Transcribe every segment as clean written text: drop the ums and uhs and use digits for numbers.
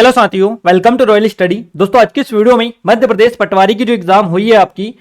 Hello साथियों, welcome to royal study. दोस्तों, आज की इस वीडियो में मध्य प्रदेश पटवारी की जो एग्जाम हुई है आपकी,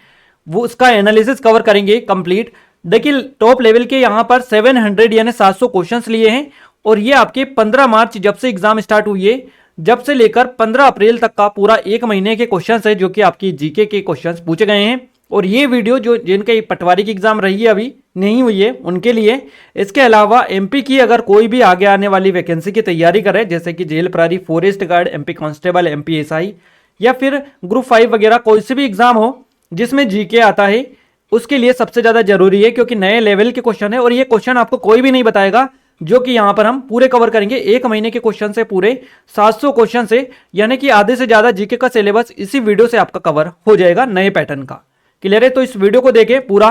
वो उसका एनालिसिस कवर करेंगे कंप्लीट। देखिए, टॉप लेवल के यहाँ पर 700 यानी 700 क्वेश्चंस लिए हैं और ये आपके 15 मार्च जब से एग्जाम स्टार्ट हुई है, जब से लेकर 15 अप्रैल तक का पूरा एक महीने के क्वेश्चंस है जो कि आपकी जीके के क्वेश्चंस पूछे गए हैं। और ये वीडियो जो जिनके पटवारी की एग्जाम रही है अभी नहीं हुई है उनके लिए। इसके अलावा एमपी की अगर कोई भी आगे आने वाली वैकेंसी की तैयारी करे, जैसे कि जेल प्रहरी, forest guard, MP constable, MP SI या फिर ग्रुप 5 वगैरह, कोई से भी एग्जाम हो जिसमें जीके आता है, उसके लिए सबसे ज्यादा जरूरी है, क्योंकि नए लेवल के क्वेश्चन है और ये क्वेश्चन आपको कोई भी नहीं बताएगा, जो कि यहां पर हम पूरे कवर करेंगे। एक महीने के क्वेश्चन से पूरे 700 क्वेश्चन से, यानी कि आधे से ज्यादा जीके का सिलेबस इसी वीडियो से आपका कवर हो जाएगा नए पैटर्न का। क्लियर है? तो इस वीडियो को देखें पूरा,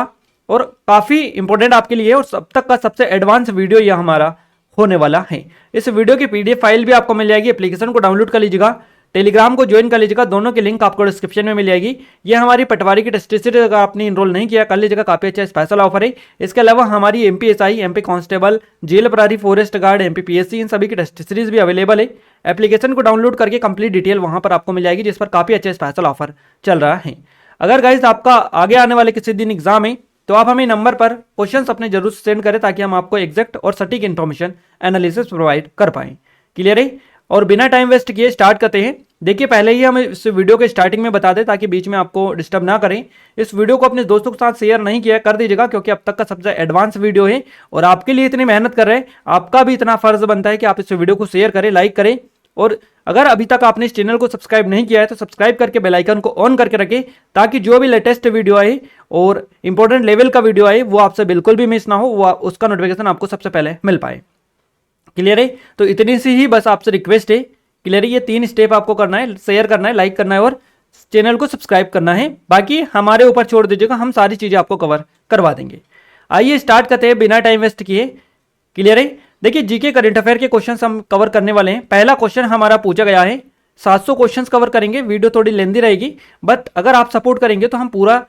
और काफी इंपॉर्टेंट आपके लिए और सब तक का सबसे एडवांस वीडियो यह हमारा होने वाला है। इस वीडियो की पीडीएफ फाइल भी आपको मिल जाएगी। एप्लीकेशन को डाउनलोड कर लीजिएगा, टेलीग्राम को ज्वाइन कर लीजिएगा, दोनों की लिंक आपको डिस्क्रिप्शन में मिल जाएगी। ये हमारी पटवारी की टेस्ट सीरीज, अगर आपने इनरोल नहीं किया कर लीजिएगा, काफी अच्छा स्पेशल ऑफर है। इसके अलावा हमारी MP SI, MP constable, jail प्रहरी, फॉरेस्ट गार्ड, एमपी पीएससी, इन सभी की टेस्ट सीरीज भी अवेलेबल है। एप्लीकेशन को डाउनलोड करके कंप्लीट डिटेल वहां पर आपको मिल जाएगी, जिस पर काफी अच्छा स्पेशल ऑफर चल रहा है। अगर गाइस आपका आगे आने वाले किसी दिन एग्जाम है तो आप हमें नंबर पर क्वेश्चंस अपने जरूर सेंड करें, ताकि हम आपको एग्जैक्ट और सटीक इन्फॉर्मेशन एनालिसिस प्रोवाइड कर पाएं। क्लियर है? और बिना टाइम वेस्ट किए स्टार्ट करते हैं। देखिए, पहले ही हम इस वीडियो के स्टार्टिंग में बता दें ताकि बीच में आपको डिस्टर्ब ना करें। इस वीडियो को अपने दोस्तों के साथ शेयर नहीं किया कर दीजिएगा, क्योंकि अब तक का सबसे एडवांस वीडियो है और आपके लिए इतनी मेहनत कर रहे हैं, आपका भी इतना फर्ज बनता है कि आप इस वीडियो को शेयर करें, लाइक करें। और अगर अभी तक आपने इस चैनल को सब्सक्राइब नहीं किया है तो सब्सक्राइब करके बेल आइकन को ऑन करके रखें, ताकि जो भी लेटेस्ट वीडियो आए और इंपॉर्टेंट लेवल का वीडियो आए वो आपसे बिल्कुल भी मिस ना हो, वो उसका नोटिफिकेशन आपको सबसे पहले मिल पाए। क्लियर है? तो इतनी सी ही बस आपसे रिक्वेस्ट है। क्लियर है? ये 3 स्टेप आपको करना है, शेयर करना है, लाइक करना है और चैनल को सब्सक्राइब करना है। बाकी हमारे ऊपर छोड़ दीजिएगा, हम सारी चीजें आपको कवर करवा देंगे। आइए स्टार्ट करते हैं बिना टाइम वेस्ट किए। क्लियर है? देखिए, जीके करंट अफेयर के क्वेश्चंस हम कवर करने वाले हैं। पहला क्वेश्चन हमारा पूछा गया है, 700 क्वेश्चंस कवर करेंगे। वीडियो थोड़ी लेंदी रहेगी, बट अगर आप सपोर्ट करेंगे तो हम पूरा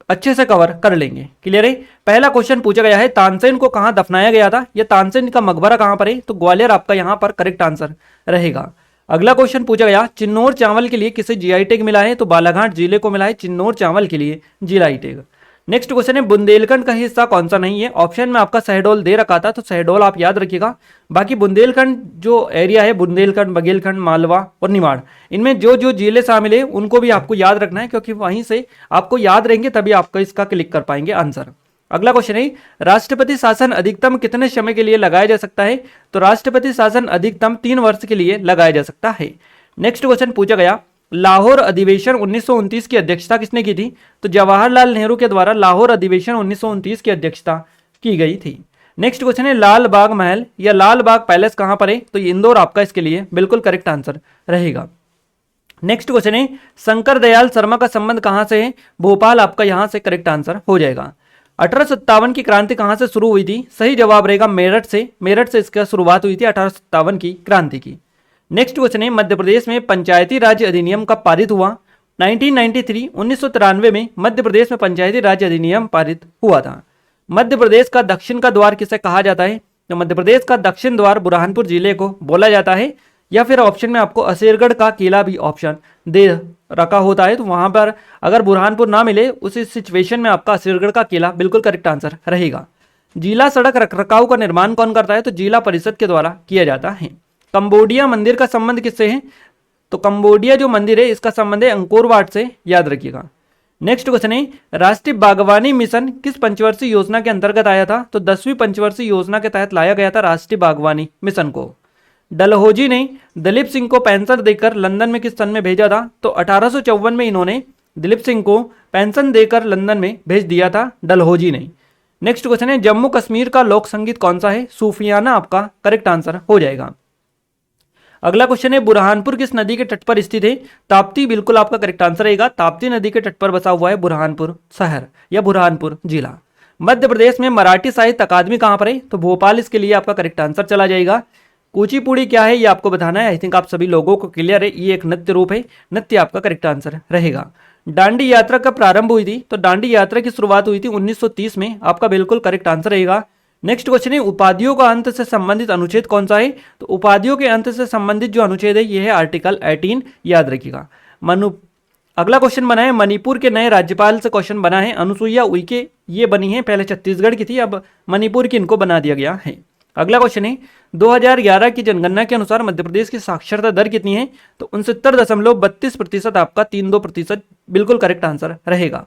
अच्छे से कवर कर लेंगे। क्लियर है? पहला क्वेश्चन पूछा गया है, तानसेन को कहां दफनाया गया था, यह तानसेन का मकबरा कहां पर है, तो ग्वालियर आपका यहां पर करेक्ट आंसर रहेगा। अगला क्वेश्चन पूछा गया, चिन्नौर चावल के लिए किसे जीआई टैग मिला है, तो बालाघाट जिले को मिला है चिन्नौर चावल के लिए जीआई टैग। नेक्स्ट क्वेश्चन है, बुंदेलखंड का हिस्सा कौन सा नहीं है। ऑप्शन में आपका शहडोल दे रखा था, तो शहडोल आप याद रखिएगा। बाकी बुंदेलखंड जो एरिया है, बुंदेलखंड, बघेलखंड, मालवा और निमाड़, इनमें जो जो जिले शामिल है उनको भी आपको याद रखना है, क्योंकि वहीं से आपको याद रहेंगे तभी आपको इसका क्लिक कर पाएंगे आंसर। अगला क्वेश्चन है, राष्ट्रपति शासन अधिकतम कितने समय के लिए लगाया जा सकता है, तो राष्ट्रपति शासन अधिकतम 3 वर्ष के लिए लगाया जा सकता है। नेक्स्ट क्वेश्चन पूछा गया, लाहौर अधिवेशन 1929 की अध्यक्षता किसने की थी, तो जवाहरलाल नेहरू के द्वारा लाहौर अधिवेशन 1929 की अध्यक्षता की गई थी। नेक्स्ट क्वेश्चन है, लाल बाग महल या लाल बाग पैलेस कहां पर है, तो इंदौर आपका इसके लिए बिल्कुल करेक्ट आंसर रहेगा। नेक्स्ट क्वेश्चन है, शंकर दयाल शर्मा का संबंध कहां से है, भोपाल आपका यहां से करेक्ट आंसर हो जाएगा। 1857 की क्रांति कहां से शुरू हुई थी, सही जवाब रहेगा मेरठ से। मेरठ से इसका शुरुआत हुई थी 1857 की क्रांति की। नेक्स्ट क्वेश्चन है, मध्य प्रदेश में पंचायती राज अधिनियम कब पारित हुआ, 1993 1993 में मध्य प्रदेश में पंचायती राज अधिनियम पारित हुआ था। मध्य प्रदेश का दक्षिण का द्वार किसे कहा जाता है, तो मध्य प्रदेश का दक्षिण द्वार बुरहानपुर जिले को बोला जाता है, या फिर ऑप्शन में आपको असीरगढ़ का किला भी ऑप्शन दे रखा होता है, तो वहां पर अगर बुरहानपुर ना मिले उस सिचुएशन में आपका असीरगढ़ का किला बिल्कुल करेक्ट आंसर रहेगा। जिला सड़क रखरखाव का निर्माण कौन करता है, तो जिला परिषद के द्वारा किया जाता है। कंबोडिया मंदिर का संबंध किससे है, तो कंबोडिया जो मंदिर है इसका संबंध है अंकोर वाट से, याद रखिएगा। नेक्स्ट क्वेश्चन है, राष्ट्रीय बागवानी मिशन किस पंचवर्षीय योजना के अंतर्गत आया था, तो 10वीं पंचवर्षीय योजना के तहत लाया गया था राष्ट्रीय बागवानी मिशन को। डलहौजी ने दलीप सिंह को पेंशन देकर लंदन में किस सन में भेजा था, तो 1854 में इन्होंने दिलीप सिंह को पेंशन देकर लंदन में भेज दिया था डलहौजी ने। नेक्स्ट क्वेश्चन है, जम्मू कश्मीर का लोक संगीत कौन सा है, सूफियाना आपका करेक्ट आंसर हो जाएगा। अगला क्वेश्चन है, बुरहानपुर किस नदी के तट पर स्थित है, ताप्ती बिल्कुल आपका करेक्ट आंसर रहेगा। ताप्ती नदी के तट पर बसा हुआ है बुरहानपुर शहर या बुरहानपुर जिला। मध्य प्रदेश में मराठी साहित्य अकादमी कहां पर है, तो भोपाल इसके लिए आपका करेक्ट आंसर चला जाएगा। कुचिपुड़ी क्या है ये आपको बताना है, आई थिंक आप सभी लोगों को क्लियर है, ये एक नृत्य रूप है, नृत्य आपका करेक्ट आंसर रहेगा। दांडी यात्रा कब प्रारंभ हुई थी, तो दांडी यात्रा की शुरुआत हुई थी 1930 में, आपका बिल्कुल करेक्ट आंसर रहेगा। नेक्स्ट क्वेश्चन है उपाधियों का अंत से संबंधित अनुच्छेद कौन सा है? तो उपाधियों के अंत से संबंधित जो अनुच्छेद है ये है आर्टिकल 18, याद रखिएगा। अगला क्वेश्चन बना है मणिपुर के नए राज्यपाल से क्वेश्चन बना है, अनुसुईया उइके ये बनी है, पहले छत्तीसगढ़ की थी, अब मणिपुर की इनको बना दिया गया है। अगला क्वेश्चन है 2011 की जनगणना के अनुसार मध्य प्रदेश की साक्षरता दर कितनी है? तो 69.32% आपका 32% बिल्कुल करेक्ट आंसर रहेगा।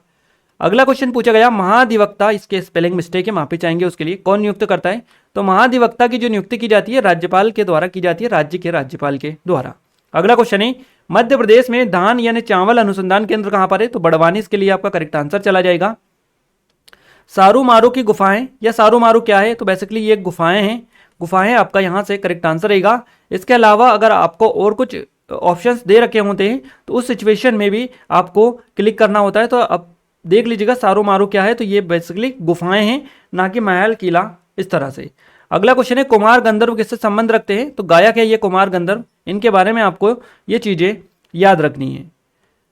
अगला क्वेश्चन पूछा गया महाधिवक्ता, इसके स्पेलिंग मिस्टेक है, माफी चाहेंगे उसके लिए, कौन नियुक्त करता है? तो महाधिवक्ता की जो नियुक्ति की जाती है राज्यपाल के द्वारा की जाती है, राज्य के राज्यपाल के द्वारा। अगला क्वेश्चन है मध्य प्रदेश में धान यानी चावल अनुसंधान केंद्र कहां पर है? तो बड़वानी, इसके लिए आपका करेक्ट आंसर चला जाएगा। सारू मारू की गुफाएं, या सारू मारू क्या है? तो बेसिकली ये गुफाएं हैं, गुफाएं आपका यहां से करेक्ट आंसर रहेगा। इसके अलावा अगर आपको और कुछ ऑप्शंस दे रखे होते हैं तो उस सिचुएशन में भी आपको क्लिक करना होता है। तो अब देख लीजिएगा सारू मारू क्या है, तो ये बेसिकली गुफाएं हैं, ना कि महल किला इस तरह से। अगला क्वेश्चन है कुमार गंधर्व किससे संबंध रखते हैं? तो गायक है ये कुमार गंधर्व, इनके बारे में आपको ये चीजें याद रखनी है।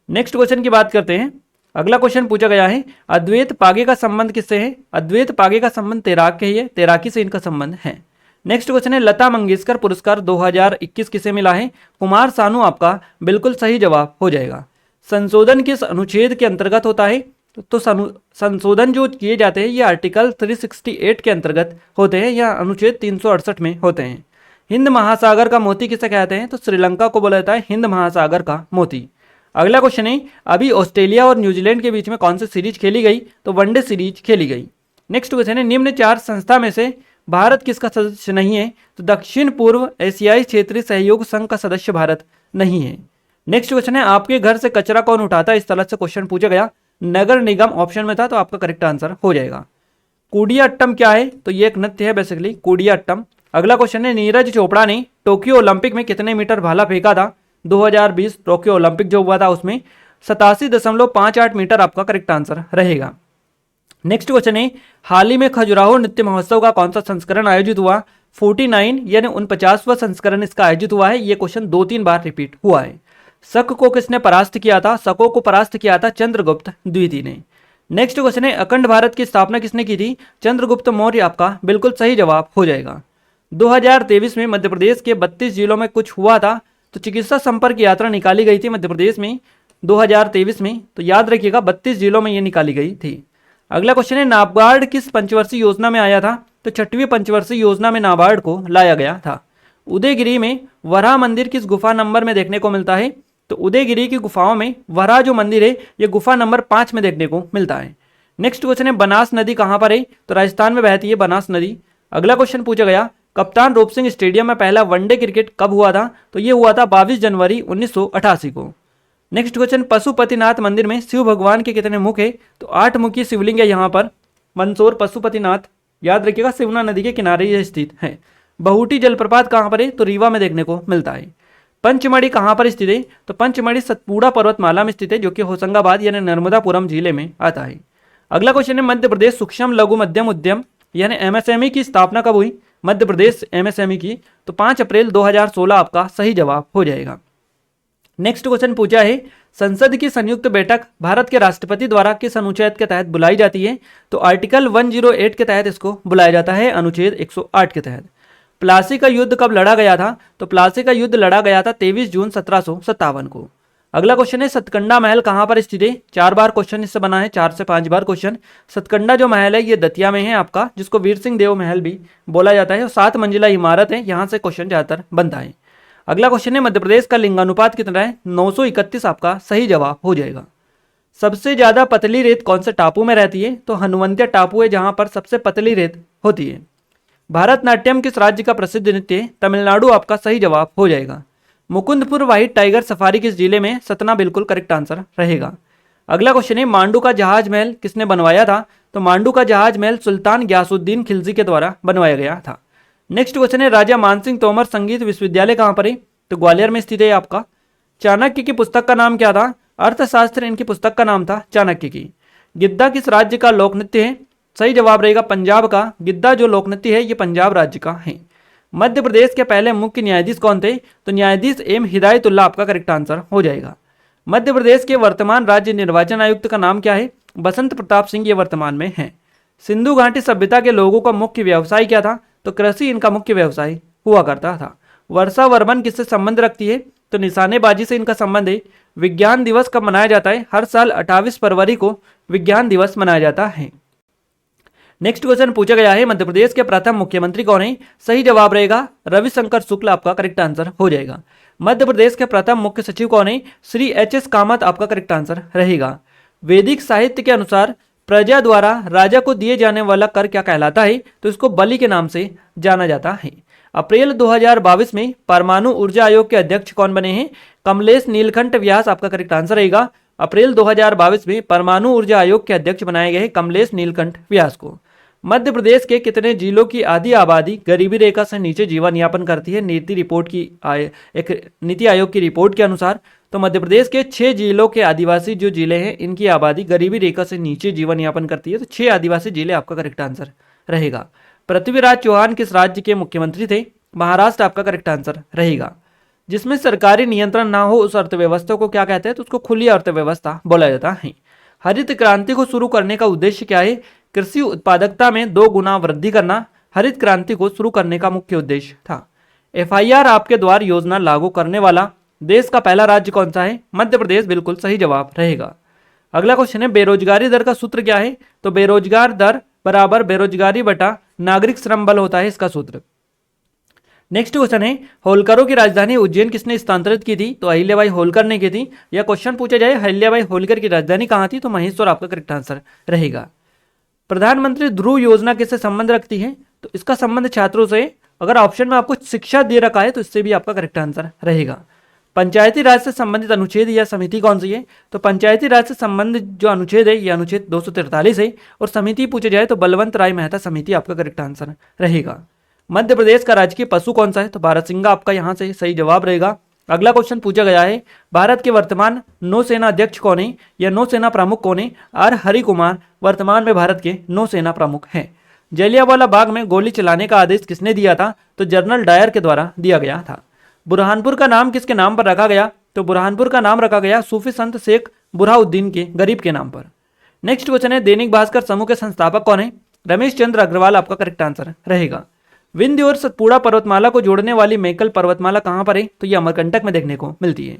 नेक्स्ट क्वेश्चन की बात करते हैं। अगला क्वेश्चन पूछा गया है अद्वैत पागे का संबंध किससे है? अद्वैत पागे का संबंध तैराक के है, तैराकी से इनका संबंध है। नेक्स्ट क्वेश्चन है लता मंगेशकर पुरस्कार 2021 किसे मिला है? कुमार सानू आपका बिल्कुल सही जवाब हो जाएगा। संशोधन किस अनुच्छेद के अंतर्गत होता है? तो संशोधन जो किए जाते हैं ये आर्टिकल 368 के अंतर्गत होते हैं या अनुच्छेद 368 में होते हैं। हिंद महासागर का मोती किसे कहते हैं? तो श्रीलंका को बोला जाता है हिंद महासागर का मोती। अगला क्वेश्चन है अभी ऑस्ट्रेलिया और न्यूजीलैंड के बीच में कौन सी सीरीज खेली गई? तो वनडे सीरीज खेली गई। नेक्स्ट क्वेश्चन है निम्न 4 संस्था में से भारत किसका सदस्य नहीं है? तो दक्षिण पूर्व एशियाई क्षेत्रीय सहयोग संघ का सदस्य भारत नहीं है। नेक्स्ट क्वेश्चन है आपके घर से कचरा कौन उठाता है? इस तरह से क्वेश्चन पूछा गया, नगर निगम ऑप्शन में था, तो आपका करेक्ट आंसर हो जाएगा। कूडियाट्टम क्या है? तो ये एक नृत्य है बेसिकली, कूडियाट्टम। अगला क्वेश्चन है नीरज चोपड़ा ने टोक्यो ओलंपिक में कितने मीटर भाला फेंका था? 2020 टोक्यो ओलंपिक जो हुआ था उसमें 87.58 मीटर आपका करेक्ट आंसर रहेगा। नेक्स्ट क्वेश्चन है हाल ही में खजुराहो नृत्य महोत्सव का कौन सा संस्करण आयोजित हुआ? 49 यानी 49वां संस्करण इसका आयोजित हुआ है। ये क्वेश्चन 2-3 बार रिपीट हुआ है। शक को किसने परास्त किया था? शकों को परास्त किया था चंद्रगुप्त द्वितीय ने। नेक्स्ट क्वेश्चन है अखंड भारत की स्थापना किसने की थी? चंद्रगुप्त मौर्य आपका बिल्कुल सही जवाब हो जाएगा। 2023 में मध्य प्रदेश के 32 जिलों में कुछ हुआ था, तो चिकित्सा संपर्क यात्रा निकाली गई थी मध्य प्रदेश में 2023 में, तो याद रखिएगा 32 जिलों में ये निकाली गई थी। अगला क्वेश्चन है नाबार्ड किस पंचवर्षीय योजना में आया था? तो 6वीं पंचवर्षीय योजना में नाबार्ड को लाया गया था। उदयगिरी में वराह मंदिर किस गुफा नंबर में देखने को मिलता है? तो उदयगिरी की गुफाओं में वराह जो मंदिर है ये गुफा नंबर 5 में देखने को मिलता है। नेक्स्ट क्वेश्चन है बनास नदी कहां पर है? तो राजस्थान में बहती है बनास नदी। अगला क्वेश्चन पूछा गया कप्तान रूप सिंह स्टेडियम में पहला वनडे क्रिकेट कब हुआ था? तो ये हुआ था 22 जनवरी 1988 को। नेक्स्ट क्वेश्चन पशुपतिनाथ मंदिर में शिव भगवान के कितने मुख है? तो 8 मुखी शिवलिंग है यहाँ पर। मंदसौर पशुपतिनाथ, याद रखिएगा सिवना नदी के किनारे यह स्थित है। बहुटी जलप्रपात कहाँ पर है? तो रीवा में देखने को मिलता है। पंचमढ़ी कहाँ पर स्थित है? तो पंचमढ़ी सतपुड़ा पर्वतमाला में स्थित है, जो कि होशंगाबाद यानी नर्मदापुरम जिले में आता है। अगला क्वेश्चन है मध्य प्रदेश सूक्ष्म लघु मध्यम उद्यम यानी एमएसएमई की स्थापना कब हुई? मध्य प्रदेश एमएसएमई की तो 5 अप्रैल 2016 आपका सही जवाब हो जाएगा। नेक्स्ट क्वेश्चन पूछा है संसद की संयुक्त बैठक भारत के राष्ट्रपति द्वारा किस अनुच्छेद के तहत बुलाई जाती है? तो आर्टिकल 108 के तहत इसको बुलाया जाता है, अनुच्छेद 108 के तहत। प्लासी का युद्ध कब लड़ा गया था? तो प्लासी का युद्ध लड़ा गया था 23 जून 1757 को। अगला क्वेश्चन है सतकंडा महल कहाँ पर स्थित है? 4 बार क्वेश्चन इससे बना है, 4 से 5 बार क्वेश्चन। सतकंडा जो महल है ये दतिया में है आपका, जिसको वीर सिंह देव महल भी बोला जाता है, और 7 मंजिला इमारत है, यहाँ से क्वेश्चन ज़्यादातर बनता है। अगला क्वेश्चन है मध्य प्रदेश का लिंगानुपात कितना है? 931 आपका सही जवाब हो जाएगा। सबसे ज्यादा पतली रेत कौन से टापू में रहती है? तो हनुवंतिया टापू है जहां पर सबसे पतली रेत होती है। भारतनाट्यम किस राज्य का प्रसिद्ध नृत्य है? तमिलनाडु आपका सही जवाब हो जाएगा। मुकुंदपुर व्हाइट टाइगर सफारी किस जिले में? सतना बिल्कुल करेक्ट आंसर रहेगा। अगला क्वेश्चन है मांडू का जहाज महल किसने बनवाया था? तो मांडू का जहाज महल सुल्तान ग्यासुद्दीन खिलजी के द्वारा बनवाया गया था। नेक्स्ट क्वेश्चन है राजा मानसिंह तोमर संगीत विश्वविद्यालय कहाँ पर है? तो ग्वालियर में स्थित है आपका। चाणक्य की पुस्तक का नाम क्या था? अर्थशास्त्र इनकी पुस्तक का नाम था चाणक्य की। गिद्दा किस राज्य का लोक नृत्य है? सही जवाब रहेगा पंजाब का। गिद्दा जो लोक नृत्य है ये पंजाब राज्य का है। मध्य प्रदेश के पहले मुख्य न्यायाधीश कौन थे? तो न्यायाधीश एम हिदायतुल्लाह आपका करेक्ट आंसर हो जाएगा। मध्य प्रदेश के वर्तमान राज्य निर्वाचन आयुक्त का नाम क्या है? बसंत प्रताप सिंह ये वर्तमान में है। सिंधु घाटी सभ्यता के लोगों का मुख्य व्यवसाय क्या था? तो कृषि इनका मुख्य व्यवसाय हुआ करता था। वर्षावर्मन किससे संबंध रखती है? तो निशानेबाजी से इनका संबंध है। विज्ञान दिवस कब मनाया जाता है? हर साल 28 फरवरी को विज्ञान दिवस मनाया जाता है। नेक्स्ट क्वेश्चन पूछा गया है, मध्य प्रदेश के प्रथम मुख्यमंत्री कौन है? सही जवाब रहेगा रविशंकर शुक्ल, आपका करेक्ट आंसर हो जाएगा। मध्य प्रदेश के प्रथम मुख्य सचिव कौन है? श्री एच.एस. कामत, आपका करेक्ट आंसर रहेगा। वैदिक साहित्य के अनुसार प्रजा द्वारा राजा को दिए जाने वाला कर क्या कहलाता है? तो इसको बलि के नाम से जाना जाता है। अप्रैल 2022 में परमाणु ऊर्जा आयोग के अध्यक्ष कौन बने हैं? कमलेश नीलकंठ व्यास, आपका करेक्ट आंसर रहेगा। अप्रैल 2022 में परमाणु ऊर्जा आयोग के अध्यक्ष बनाए गए कमलेश नीलकंठ व्यास को। मध्य प्रदेश के कितने जिलों की आधी आबादी गरीबी रेखा से नीचे जीवन यापन करती है? एक नीति आयोग की रिपोर्ट के अनुसार तो मध्य प्रदेश के 6 जिलों के आदिवासी जो जिले हैं इनकी आबादी गरीबी रेखा से नीचे जीवन यापन करती है। तो 6 आदिवासी जिले आपका करेक्ट आंसर रहेगा। पृथ्वीराज चौहान किस राज्य के मुख्यमंत्री थे? महाराष्ट्र, आपका करेक्ट आंसर रहेगा। जिसमें सरकारी नियंत्रण ना हो उस अर्थव्यवस्था को क्या कहते हैं? तो उसको खुली अर्थव्यवस्था बोला जाता है। हरित क्रांति को शुरू करने का उद्देश्य क्या है? कृषि उत्पादकता में 2 गुना वृद्धि करना हरित क्रांति को शुरू करने का मुख्य उद्देश्य था। FIR आपके द्वार योजना लागू करने वाला देश का पहला राज्य कौन सा है? मध्य प्रदेश, बिल्कुल सही जवाब रहेगा। अगला क्वेश्चन है, बेरोजगारी दर का सूत्र क्या है? तो बेरोजगार दर बराबर बेरोजगारी बटा नागरिक श्रम बल होता है इसका सूत्र। नेक्स्ट क्वेश्चन है, होलकरों की राजधानी उज्जैन किसने स्थानांतरित की थी? तो अहिल्याबाई होलकर ने की थी। यह क्वेश्चन पूछा जाए अहिल्याबाई होलकर की राजधानी कहाँ थी? तो महेश्वर, आपका करेक्ट आंसर रहेगा। प्रधानमंत्री ध्रुव योजना किससे संबंध रखती है? तो इसका संबंध छात्रों से। अगर ऑप्शन में आपको शिक्षा दे रखा है तो इससे भी आपका करेक्ट आंसर रहेगा। पंचायती राज से संबंधित अनुच्छेद या समिति कौन सी है? तो पंचायती राज से संबंधित जो अनुच्छेद है यह अनुच्छेद 243 है। और समिति पूछे जाए तो बलवंत राय मेहता समिति आपका करेक्ट आंसर रहेगा। मध्य प्रदेश का राजकीय पशु कौन सा है? तो बारहसिंगा, आपका यहाँ से सही जवाब रहेगा। अगला क्वेश्चन पूछा गया है, भारत के वर्तमान नौसेना अध्यक्ष कौन है या नौसेना प्रमुख कौन है? आर हरिकुमार वर्तमान में भारत के नौसेना प्रमुख हैं। जलियांवाला बाग में गोली चलाने का आदेश किसने दिया था? तो जनरल डायर के द्वारा दिया गया था। बुरहानपुर का नाम किसके नाम पर रखा गया? तो बुरहानपुर का नाम रखा गया सूफी संत शेख बुरहाउद्दीन के गरीब के नाम पर। नेक्स्ट क्वेश्चन है, दैनिक भास्कर समूह के संस्थापक कौन है? रमेश चंद्र अग्रवाल, आपका करेक्ट आंसर रहेगा। विंध्य और सतपुड़ा पर्वतमाला को जोड़ने वाली मैकल पर्वतमाला कहां पर है? तो ये अमरकंटक में देखने को मिलती है।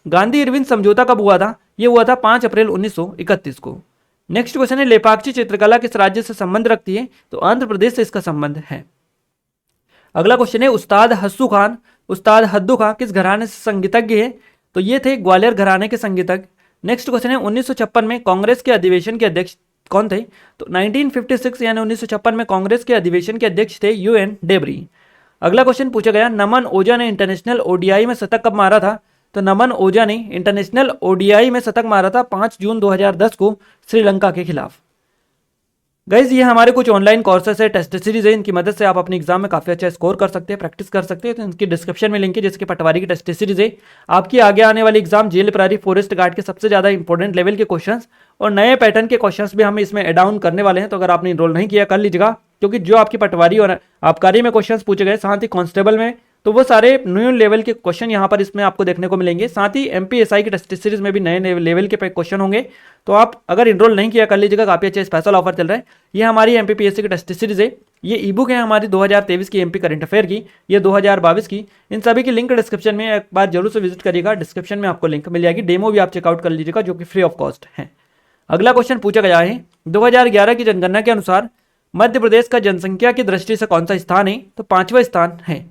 गांधी इरविन समझौता कब हुआ था? ये हुआ था 5 अप्रैल 1931 को। नेक्स्ट क्वेश्चन है, लेपाक्षी चित्रकला किस राज्य से संबंध रखती है? तो आंध्र प्रदेश से इसका संबंध है। अगला क्वेश्चन है, उस्ताद हद्दू खां किस घराने से संगीतज्ञ है? तो ये थे ग्वालियर घराने के संगीतज्ञ। नेक्स्ट क्वेश्चन है, 1956 में कांग्रेस के अधिवेशन के अध्यक्ष कौन थे? तो 1956 यानी 1956 में कांग्रेस के अधिवेशन के अध्यक्ष थे UN डेबरी। अगला क्वेश्चन पूछा गया, नमन ओझा ने इंटरनेशनल ODI में शतक कब मारा था? तो नमन ओझा ने इंटरनेशनल ODI में शतक मारा था 5 जून 2010 को श्रीलंका के खिलाफ। गाइज ये हमारे कुछ ऑनलाइन कोर्सेस है, टेस्ट सीरीज है, इनकी मदद से आप अपने एग्जाम में काफी अच्छा स्कोर कर सकते हैं, प्रैक्टिस कर सकते हैं। तो इनकी डिस्क्रिप्शन में लिंक है, जिसके पटवारी की टेस्ट सीरीज है। आपकी आगे आने वाली एग्जाम जेल प्रहरी फॉरेस्ट गार्ड के सबसे ज्यादा इंपॉर्टेंट लेवल के क्वेश्चंस और नए पैटर्न के क्वेश्चंस भी हम इसमें एड ऑन करने वाले हैं। तो अगर आपने इनरोल नहीं किया कर लीजिएगा, क्योंकि जो आपकी पटवारी और आबकारी में क्वेश्चंस पूछे गए, साथ ही कांस्टेबल में, तो वो सारे न्यू लेवल के क्वेश्चन यहाँ पर इसमें आपको देखने को मिलेंगे। साथ ही MPSI की टेस्ट सीरीज में भी नए लेवल के क्वेश्चन होंगे। तो आप अगर इनरोल नहीं किया कर लीजिएगा, काफी अच्छा स्पेशल ऑफर चल रहा है। ये हमारी MPPSC की टेस्ट सीरीज है। ये ई बुक है हमारी 2023 की MP करंट अफेयर की, ये 2022 की। इन सभी की लिंक डिस्क्रिप्शन में एक बार जरूर से विजिट करिएगा, डिस्क्रिप्शन में आपको लिंक मिल जाएगी। डेमो भी आप चेकआउट कर लीजिएगा, जो कि फ्री ऑफ कॉस्ट है। अगला क्वेश्चन पूछा गया है, 2011 की जनगणना के अनुसार मध्य प्रदेश का जनसंख्या की दृष्टि से कौन सा स्थान है? तो 5वां स्थान है।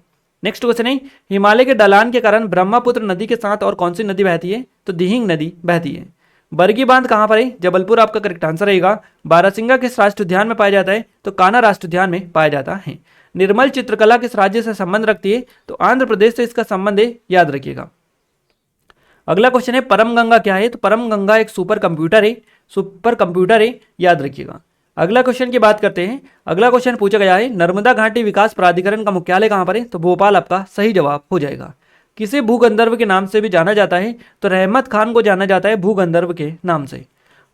नेक्स्ट क्वेश्चन है, हिमालय के ढलान के कारण ब्रह्मपुत्र नदी के साथ और कौन सी नदी बहती है? तो दिहिंग नदी बहती है। बरगी बांध कहां पर है? जबलपुर, आपका करेक्ट आंसर रहेगा। बारासिंगा किस राष्ट्रीय उद्यान में पाया जाता है? तो कान्हा राष्ट्रीय उद्यान में पाया जाता है। निर्मल चित्रकला किस राज्य से संबंध रखती है? तो आंध्र प्रदेश से इसका संबंध है, याद रखिएगा। अगला क्वेश्चन है, परम गंगा क्या है? तो परम गंगा एक सुपर कंप्यूटर है, याद रखिएगा। अगला क्वेश्चन की बात करते हैं। अगला क्वेश्चन पूछा गया है, नर्मदा घाटी विकास प्राधिकरण का मुख्यालय कहां पर है? तो भोपाल, आपका सही जवाब हो जाएगा। किसे भूगंधर्व के नाम से भी जाना जाता है? तो रहमत खान को जाना जाता है भूगंधर्व के नाम से।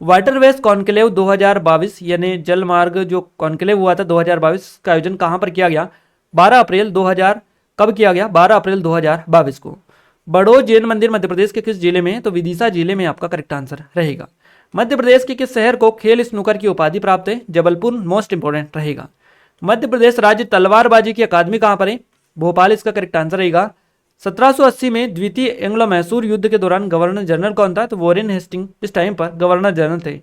वाटरवेज कॉन्क्लेव 2022 यानी जल मार्ग जो कॉन्क्लेव हुआ था 2022 का आयोजन कहां पर किया गया? 12 अप्रैल 2000 कब किया गया? 12 अप्रैल 2022 को। बड़ो जैन मंदिर मध्य प्रदेश के किस जिले में है? तो विदिशा जिले में आपका करेक्ट आंसर रहेगा। मध्य प्रदेश के किस शहर को खेल स्नूकर की उपाधि प्राप्त है? जबलपुर मोस्ट इंपोर्टेंट रहेगा। मध्य प्रदेश राज्य तलवारबाजी की अकादमी कहां पर है? भोपाल इसका करेक्ट आंसर रहेगा। 1780 में द्वितीय एंग्लो मैसूर युद्ध के दौरान गवर्नर जनरल कौन था? तो वॉरेन हेस्टिंग इस टाइम पर गवर्नर जनरल थे।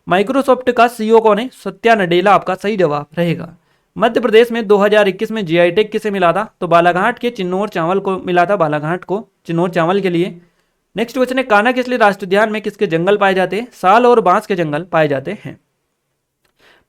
माइक्रोसॉफ्ट का सीईओ कौन है? सत्या नडेला आपका सही जवाब रहेगा। मध्य प्रदेश में 2021 में जीआई टैग किसे मिला था? तो बालाघाट के चिन्नौर चावल को मिला था, बालाघाट को चिन्नौर चावल के लिए। नेक्स्ट क्वेश्चन है, कान्हा किसली राष्ट्रीय उद्यान में किसके जंगल पाए जाते हैं? साल और बांस के जंगल पाए जाते हैं।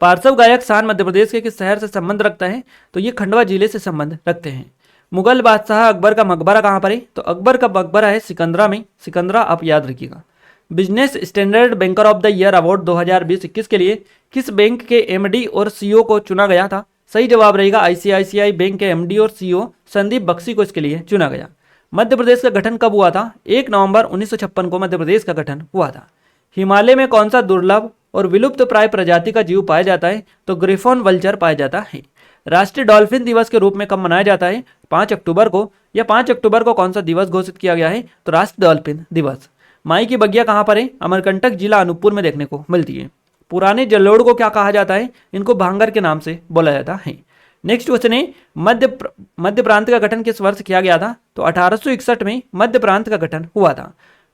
पार्श्व गायक शान मध्य प्रदेश के किस शहर से संबंध रखता है? तो ये खंडवा जिले से संबंध रखते हैं। मुगल बादशाह अकबर का मकबरा कहां पर है? तो अकबर का मकबरा है सिकंदरा में, सिकंदरा आप याद रखिएगा। Business standard banker of the year award 2020-21 के लिए किस बैंक के एमडी और सीईओ को चुना गया था? सही जवाब रहेगा आईसीआईसीआई बैंक के एमडी और सीईओ संदीप बख्शी को इसके लिए चुना गया। मध्य प्रदेश का गठन कब हुआ था? 1 नवंबर 1956 को मध्य प्रदेश का गठन हुआ था। हिमालय में कौन सा दुर्लभ और विलुप्त प्राय प्रजाति का जीव पाया जाता है? तो ग्रिफॉन वल्चर पाया जाता है। राष्ट्रीय डॉल्फिन दिवस के रूप में कब मनाया जाता है? 5 अक्टूबर को। या 5 अक्टूबर को कौन सा दिवस घोषित किया गया है? तो राष्ट्रीय डॉल्फिन दिवस। माई की बगिया कहां पर है? अमरकंटक जिला अनूपपुर में देखने को मिलती है। पुराने जलोढ़ को क्या कहा जाता है? इनको भांगर के नाम से बोला जाता है। नेक्स्ट क्वेश्चन है, मध्य प्रांत का गठन किस वर्ष किया गया था? तो 1861 में मध्य प्रांत का गठन हुआ था।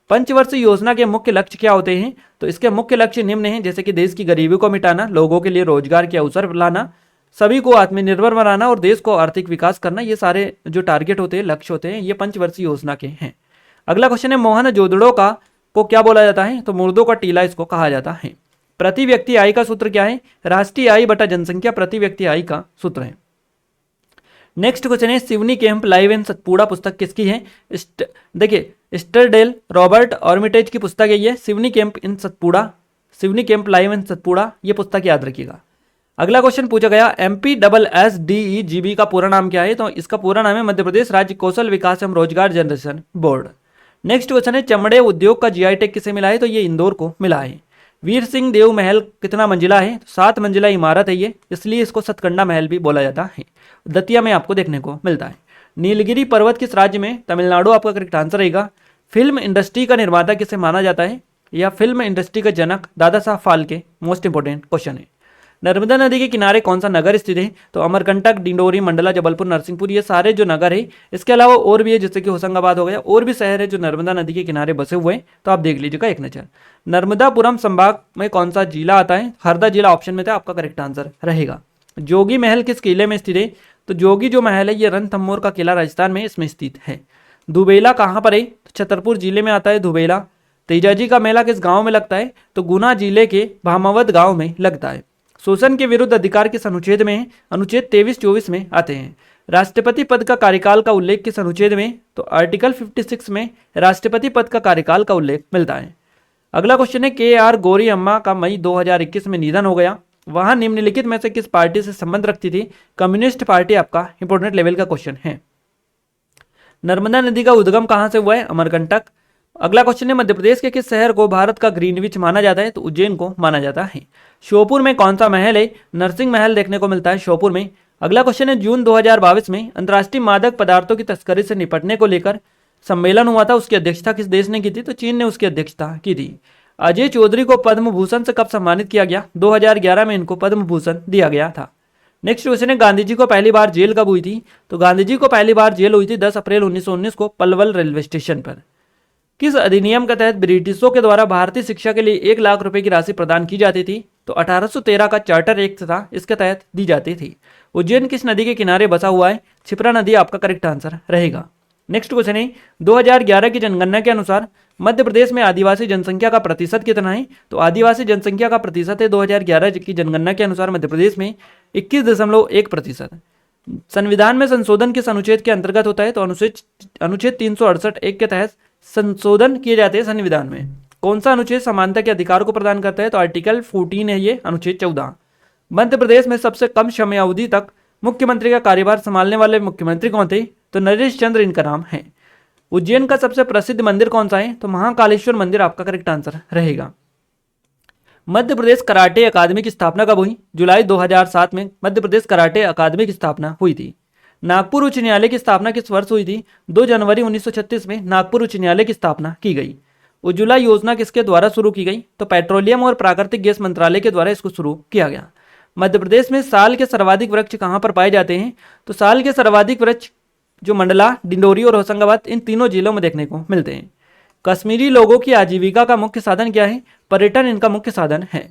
पंचवर्षीय योजना के मुख्य लक्ष्य क्या होते हैं? तो इसके मुख्य लक्ष्य निम्न हैं, जैसे कि देश की गरीबी को मिटाना, लोगों के लिए रोजगार के अवसर लाना, सभी को आत्मनिर्भर बनाना और देश को आर्थिक विकास करना। ये सारे जो टारगेट होते हैं, लक्ष्य होते हैं, ये पंचवर्षीय योजना के हैं। अगला क्वेश्चन है, मोहन जोदड़ो का को क्या बोला जाता है? तो मुर्दों का टीला इसको कहा जाता है। प्रति व्यक्ति आय का सूत्र क्या है? राष्ट्रीय आय बटा जनसंख्या प्रति व्यक्ति आय का सूत्र है। नेक्स्ट क्वेश्चन है, Seoni camp live and Satpura पुस्तक किसकी है? देखिए स्टरडेल रॉबर्ट ऑर्मिटेज की पुस्तक है ये, Seoni camp in Satpura, Seoni camp live and Satpura, ये पुस्तक याद रखिएगा। अगला क्वेश्चन पूछा गया, MPSSDEGB का पूरा नाम क्या है? तो इसका पूरा नाम है मध्य प्रदेश राज्य कौशल विकास एवं रोजगार जनरेशन बोर्ड। नेक्स्ट क्वेश्चन है, चमड़े उद्योग का जीआई टैग किसे मिला है? तो ये इंदौर को मिला है। वीर सिंह देव महल कितना मंजिला है? 7 मंजिला इमारत है ये, इसलिए इसको सतकंडा महल भी बोला जाता है। दतिया में आपको देखने को मिलता है। नीलगिरी पर्वत किस राज्य में? तमिलनाडु आपका करेक्ट आंसर रहेगा। फिल्म इंडस्ट्री का निर्माता किसे माना जाता है? या फिल्म इंडस्ट्री का जनक Dada Saheb Phalke, most important question है। नर्मदा नदी के किनारे कौन सा नगर स्थित है? तो अमरकंटक, डिंडोरी, मंडला, जबलपुर, नरसिंहपुर, ये सारे जो नगर है। इसके अलावा और भी है, जैसे कि होशंगाबाद हो गया, और भी शहर है जो नर्मदा नदी के किनारे बसे हुए हैं, तो आप देख लीजिएगा एक नजर। नर्मदापुरम संभाग में कौन सा जिला आता है? हरदा जिला ऑप्शन में था, आपका करेक्ट आंसर रहेगा। जोगी महल किस किले में स्थित है? तो जोगी जो महल है ये रणथंभौर का किला राजस्थान में इसमें स्थित है। दुबेला कहाँ पर है? तो छतरपुर जिले में आता है दुबेला। तेजाजी का मेला किस गांव में लगता है? तो गुना जिले के भामावत गांव में लगता है। शोषण के विरुद्ध अधिकार किस अनुच्छेद में है? अनुच्छेद 23-24 में आते हैं। राष्ट्रपति पद का कार्यकाल का उल्लेख किस अनुच्छेद में? तो आर्टिकल 56 में राष्ट्रपति पद का कार्यकाल का उल्लेख मिलता है। अगला क्वेश्चन है, KR गौरी अम्मा का मई 2021 में निधन हो गया, वहां निम्नलिखित में से किस पार्टी से संबंध रखती थी? कम्युनिस्ट पार्टी आपका इंपोर्टेंट लेवल का क्वेश्चन है। नर्मदा नदी का उद्गम कहां से हुआ है? अमरकंटक। अगला क्वेश्चन है, मध्य प्रदेश के किस शहर को भारत का ग्रीनविच माना जाता है? तो उज्जैन को माना जाता है। श्योपुर में कौन सा महल है? नरसिंह महल देखने को मिलता है श्योपुर में। अगला क्वेश्चन है, जून 2022 में अंतर्राष्ट्रीय मादक पदार्थों की तस्करी से निपटने को लेकर सम्मेलन हुआ था, उसकी अध्यक्षता किस देश ने की थी? तो चीन ने उसकी अध्यक्षता की थी। अजय चौधरी को पद्म भूषण से कब सम्मानित किया गया? 2011 में इनको पद्म भूषण दिया गया था। नेक्स्ट क्वेश्चन है, गांधी जी को पहली बार जेल कब हुई थी? तो गांधी जी को पहली बार जेल हुई थी 10 अप्रैल 1919 को पलवल रेलवे स्टेशन पर। किस अधिनियम के तहत ब्रिटिशों के द्वारा भारतीय शिक्षा के लिए 1 लाख रुपए की राशि प्रदान की जाती थी? तो 1813 का चार्टर एक्ट था, इसके तहत दी जाती थी। उज्जैन किस नदी के किनारे बसा हुआ है? क्षिप्रा नदी आपका करेक्ट आंसर रहेगा। नेक्स्ट क्वेश्चन है, 2011 की जनगणना के अनुसार मध्य प्रदेश में आदिवासी जनसंख्या का प्रतिशत कितना है? तो आदिवासी जनसंख्या का प्रतिशत है 2011 की जनगणना के अनुसार मध्य प्रदेश में 21.1%। संविधान में संशोधन किस अनुच्छेद के अंतर्गत होता है? तो अनुच्छेद 368 के तहत संशोधन किए जाते हैं संविधान में। कौन सा अनुच्छेद समानता के अधिकार को प्रदान करता है? तो आर्टिकल 14 है ये, अनुच्छेद 14। मध्य प्रदेश में सबसे कम समय अवधि तक मुख्यमंत्री का कार्यभार संभालने वाले मुख्यमंत्री कौन थे? तो नरेश चंद्र इनका नाम है। उज्जैन का सबसे प्रसिद्ध मंदिर कौन सा है? तो महाकालेश्वर मंदिर आपका करेक्ट आंसर रहेगा। मध्य प्रदेश कराटे अकादमी की स्थापना कब हुई? जुलाई 2007 में मध्य प्रदेश कराटे अकादमी की स्थापना हुई थी। नागपुर उच्च न्यायालय की स्थापना किस वर्ष हुई थी? 2 जनवरी 1936 में नागपुर उच्च न्यायालय की स्थापना की गई। उज्ज्वला योजना किसके द्वारा शुरू की गई? तो पेट्रोलियम और प्राकृतिक गैस मंत्रालय के द्वारा इसको शुरू किया गया। मध्य प्रदेश में साल के सर्वाधिक वृक्ष कहाँ पर पाए जाते हैं? तो साल के सर्वाधिक वृक्ष जो मंडला, डिंडोरी और होशंगाबाद इन तीनों जिलों में देखने को मिलते हैं। कश्मीरी लोगों की आजीविका का मुख्य साधन क्या है? पर्यटन इनका मुख्य साधन है।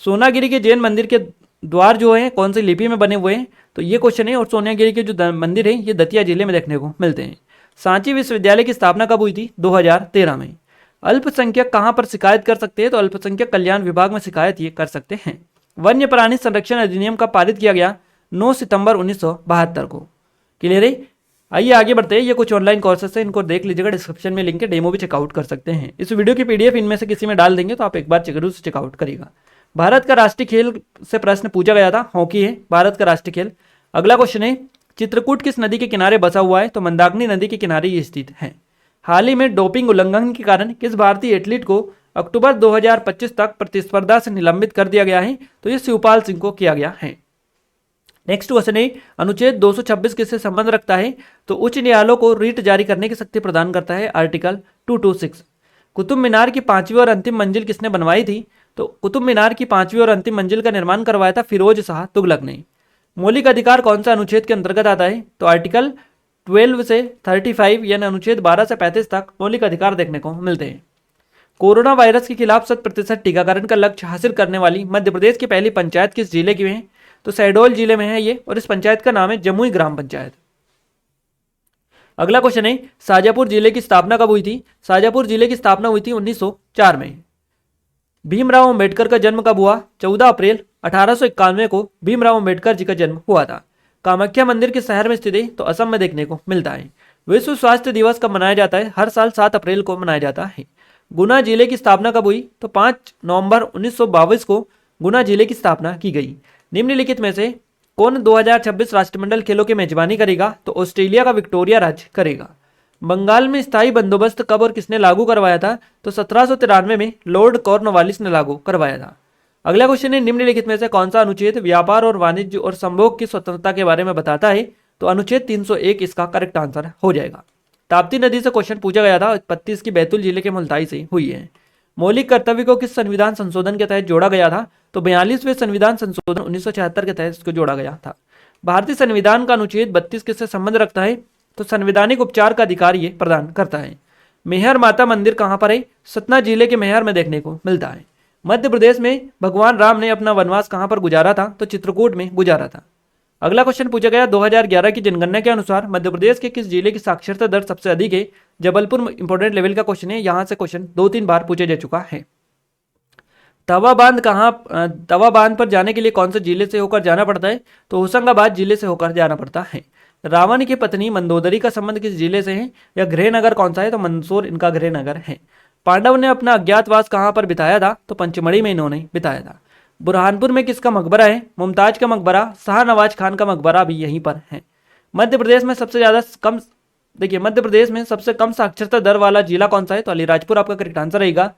सोनागिरी के जैन मंदिर के द्वार जो है कौन सी लिपि में बने हुए हैं? तो ये क्वेश्चन है। और सोनागिरी के जो मंदिर है ये दतिया जिले में देखने को मिलते हैं। सांची विश्वविद्यालय की स्थापना कब हुई थी? 2013 में। अल्पसंख्यक कहाँ पर शिकायत कर सकते हैं? तो अल्पसंख्यक कल्याण विभाग में शिकायत ये कर सकते हैं। वन्य प्राणी संरक्षण अधिनियम का पारित किया गया 9 सितंबर 1972 को। क्लियर है? आइए आगे बढ़ते हैं। ये कुछ ऑनलाइन कोर्सेस है, इनको देख लीजिएगा, डिस्क्रिप्शन में लिंक है, डेमो भी चेकआउट कर सकते हैं। इस वीडियो की पीडीएफ इनमें से किसी में डाल देंगे तो आप एक बार जरूर से चेकआउट करिएगा। भारत का राष्ट्रीय खेल से प्रश्न पूछा गया था, हॉकी है भारत का राष्ट्रीय खेल। अगला क्वेश्चन है, चित्रकूट किस नदी के किनारे बसा हुआ है? तो मंदाकिनी नदी के किनारे ये स्थित है। हाल ही में डोपिंग उल्लंघन के कारण किस भारतीय एथलीट को अक्टूबर 2025 तक प्रतिस्पर्धा से निलंबित कर दिया गया है? तो ये शिवपाल सिंह को किया गया है। नेक्स्ट क्वेश्चन है, अनुच्छेद 226 किससे संबंध रखता है? तो उच्च न्यायालयों को रीट जारी करने की शक्ति प्रदान करता है, आर्टिकल 226। कुतुब मीनार की 5वीं और अंतिम मंजिल किसने बनवाई थी? तो कुतुब मीनार की 5वीं और अंतिम मंजिल का निर्माण करवाया था फिरोज शाह तुगलक ने। मौलिक अधिकार कौन सा अनुच्छेद के अंतर्गत आता है? तो आर्टिकल 12 से 35 यानी अनुच्छेद 12 से 35 तक मौलिक अधिकार देखने को मिलते हैं। कोरोना वायरस के खिलाफ 100% टीकाकरण का लक्ष्य हासिल करने वाली मध्य प्रदेश की पहली पंचायत किस जिले की है? तो शहडोल जिले में है ये, और इस पंचायत का नाम है जमुई ग्राम पंचायत। अगला क्वेश्चन है, शाजापुर जिले की स्थापना कब हुई थी? शाजापुर जिले की स्थापना हुई थी 1904 में। भीमराव अंबेडकर का जन्म कब हुआ? 14 अप्रैल 1891 को भीमराव अंबेडकर जी का जन्म हुआ था। कामाख्या मंदिर किस शहर में स्थित है? तो असम में देखने को मिलता है। विश्व स्वास्थ्य दिवस कब मनाया जाता है? हर साल 7 अप्रैल को मनाया जाता है। गुना जिले की स्थापना कब हुई? तो 5 नवंबर 1922 को गुना जिले की स्थापना की गई। निम्नलिखित में से कौन 2026 राष्ट्रमंडल खेलों की मेजबानी करेगा? तो ऑस्ट्रेलिया का विक्टोरिया राज्य करेगा। बंगाल में स्थायी बंदोबस्त कब और किसने लागू करवाया था? तो 1793 में लॉर्ड कॉर्नवालिस ने लागू करवाया था। अगला क्वेश्चन है, निम्नलिखित में से कौन सा अनुच्छेद व्यापार और वाणिज्य और संभोग की स्वतंत्रता के बारे में बताता है? तो अनुच्छेद 301 इसका करेक्ट आंसर हो जाएगा। ताप्ती नदी से क्वेश्चन पूछा गया था, उत्पत्ति इसकी बैतूल जिले के मुल्ताई से हुई है। मौलिक कर्तव्य को किस संविधान संशोधन के तहत जोड़ा गया था? तो 42वें संविधान संशोधन 1976 के तहत इसको जोड़ा गया था। भारतीय संविधान का अनुच्छेद 32 किससे संबंध रखता है? तो संवैधानिक उपचार का अधिकार ये प्रदान करता है। मेहर माता मंदिर कहाँ पर है? सतना जिले के मेहर में देखने को मिलता है। मध्य प्रदेश में भगवान राम ने अपना वनवास कहाँ पर गुजारा था? तो चित्रकूट में गुजारा था। अगला क्वेश्चन पूछा गया, 2011 की जनगणना के अनुसार मध्य प्रदेश के किस जिले की साक्षरता दर सबसे अधिक है? जबलपुर इंपोर्टेंट लेवल का क्वेश्चन है, यहाँ से क्वेश्चन 2-3 बार पूछा जा चुका है। तवा बांध पर जाने के लिए कौन से जिले से होकर जाना पड़ता है? तो होशंगाबाद जिले से होकर जाना पड़ता है। रावण की पत्नी मंदोदरी का संबंध किस जिले से है? या गृहनगर कौन सा है? तो मंदसौर इनका गृहनगर है। पांडव ने अपना अज्ञातवास कहाँ पर बिताया था? तो पंचमढ़ी में इन्होंने बिताया था। बुरहानपुर में किसका मकबरा है? मुमताज का मकबरा, शाहनवाज खान का मकबरा भी यहीं पर है। मध्य प्रदेश में सबसे कम साक्षरता दर वाला जिला कौन सा है? तो अलीराजपुर आपका करेक्ट आंसर रहेगा।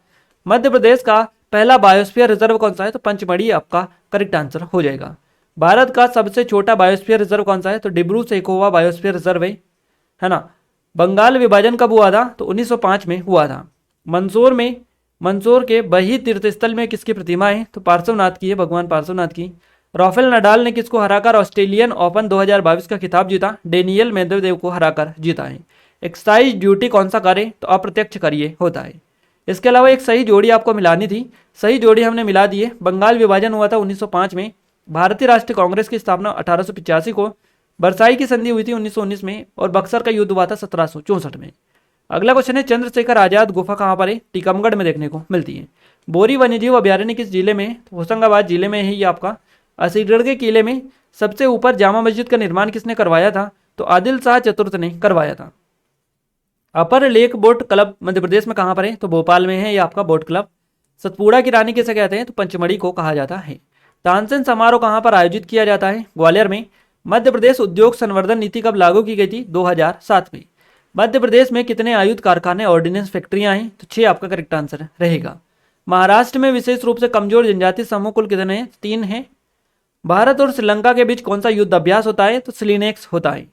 मध्य प्रदेश का पहला बायोस्फीयर रिजर्व कौन सा है? तो पंचमढ़ी आपका करेक्ट आंसर हो जाएगा। भारत का सबसे छोटा बायोस्फीयर रिजर्व कौन सा है? तो डिब्रू सैखोवा बायोस्फीयर रिजर्व है ना। बंगाल विभाजन कब हुआ था? तो 1905 में हुआ था। मंदसौर के बही तीर्थस्थल में किसकी प्रतिमा है? तो पार्श्वनाथ की है, भगवान पार्श्वनाथ की। राफेल नडाल ने किसको हराकर ऑस्ट्रेलियन ओपन 2022 का खिताब जीता? डेनियल मेदवेदेव को हराकर जीता है। एक्साइज ड्यूटी कौन सा कर? तो अप्रत्यक्ष कर ये होता है। इसके अलावा एक सही जोड़ी आपको मिलानी थी, सही जोड़ी हमने मिला दी है। बंगाल विभाजन हुआ था 1905 में। भारतीय राष्ट्रीय कांग्रेस की स्थापना 1885 को। बरसाई की संधि हुई थी 1919 में, और बक्सर का युद्ध हुआ था 1764 में। अगला क्वेश्चन है, चंद्रशेखर आजाद गुफा कहाँ पर है? टीकमगढ़ में देखने को मिलती है। बोरी वन्यजीव अभ्यारण्य किस जिले में है? तो होशंगाबाद जिले में है ये आपका। असीगढ़ के किले में सबसे ऊपर जामा मस्जिद का निर्माण किसने करवाया था? तो आदिल शाह चतुर्थ ने करवाया था। अपर lake boat club Madhya Pradesh में कहाँ पर है? तो भोपाल में है ये आपका बोट क्लब। सतपुड़ा की रानी किसे कहते हैं? तो पंचमढ़ी को कहा जाता है। तानसेन समारोह कहाँ पर आयोजित किया जाता है? ग्वालियर में। मध्य प्रदेश उद्योग संवर्धन नीति कब लागू की गई थी? 2007 में। मध्य प्रदेश में कितने आयुध कारखाने ऑर्डिनेंस फैक्ट्रियां हैं? तो 6 आपका करेक्ट आंसर रहेगा। महाराष्ट्र में विशेष रूप से कमजोर जनजाति समूह कुल कितने हैं? 3 हैं। भारत और श्रीलंका के बीच कौन सा युद्ध अभ्यास होता है? तो स्लिनेक्स होता है।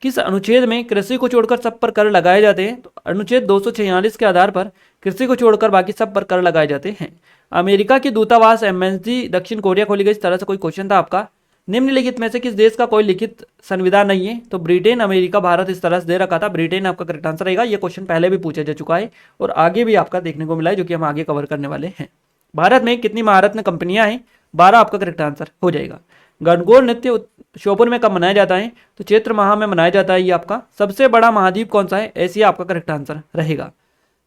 किस अनुच्छेद में कृषि को छोड़कर सब पर कर लगाए जाते हैं? तो अनुच्छेद 246 के आधार पर कृषि को छोड़कर बाकी सब पर कर लगाए जाते हैं। अमेरिका की दूतावास एम्बेसी दक्षिण कोरिया खोली गई, इस तरह से कोई क्वेश्चन था आपका। निम्नलिखित में से किस देश का कोई लिखित संविधान नहीं है? तो ब्रिटेन, अमेरिका, भारत, इस तरह से दे रखा था। ब्रिटेन आपका करेक्ट आंसर रहेगा। ये क्वेश्चन पहले भी पूछा जा चुका है और आगे भी आपका देखने को मिला है, जो कि हम आगे कवर करने वाले हैं। भारत में कितनी महारत्न कंपनियां हैं? 12 आपका करेक्ट आंसर हो जाएगा। गणगौर नृत्य श्योपुर में कब मनाया जाता है? तो चैत्र माह में मनाया जाता है। ये आपका सबसे बड़ा महाद्वीप कौन सा है? एशिया आपका करेक्ट आंसर रहेगा।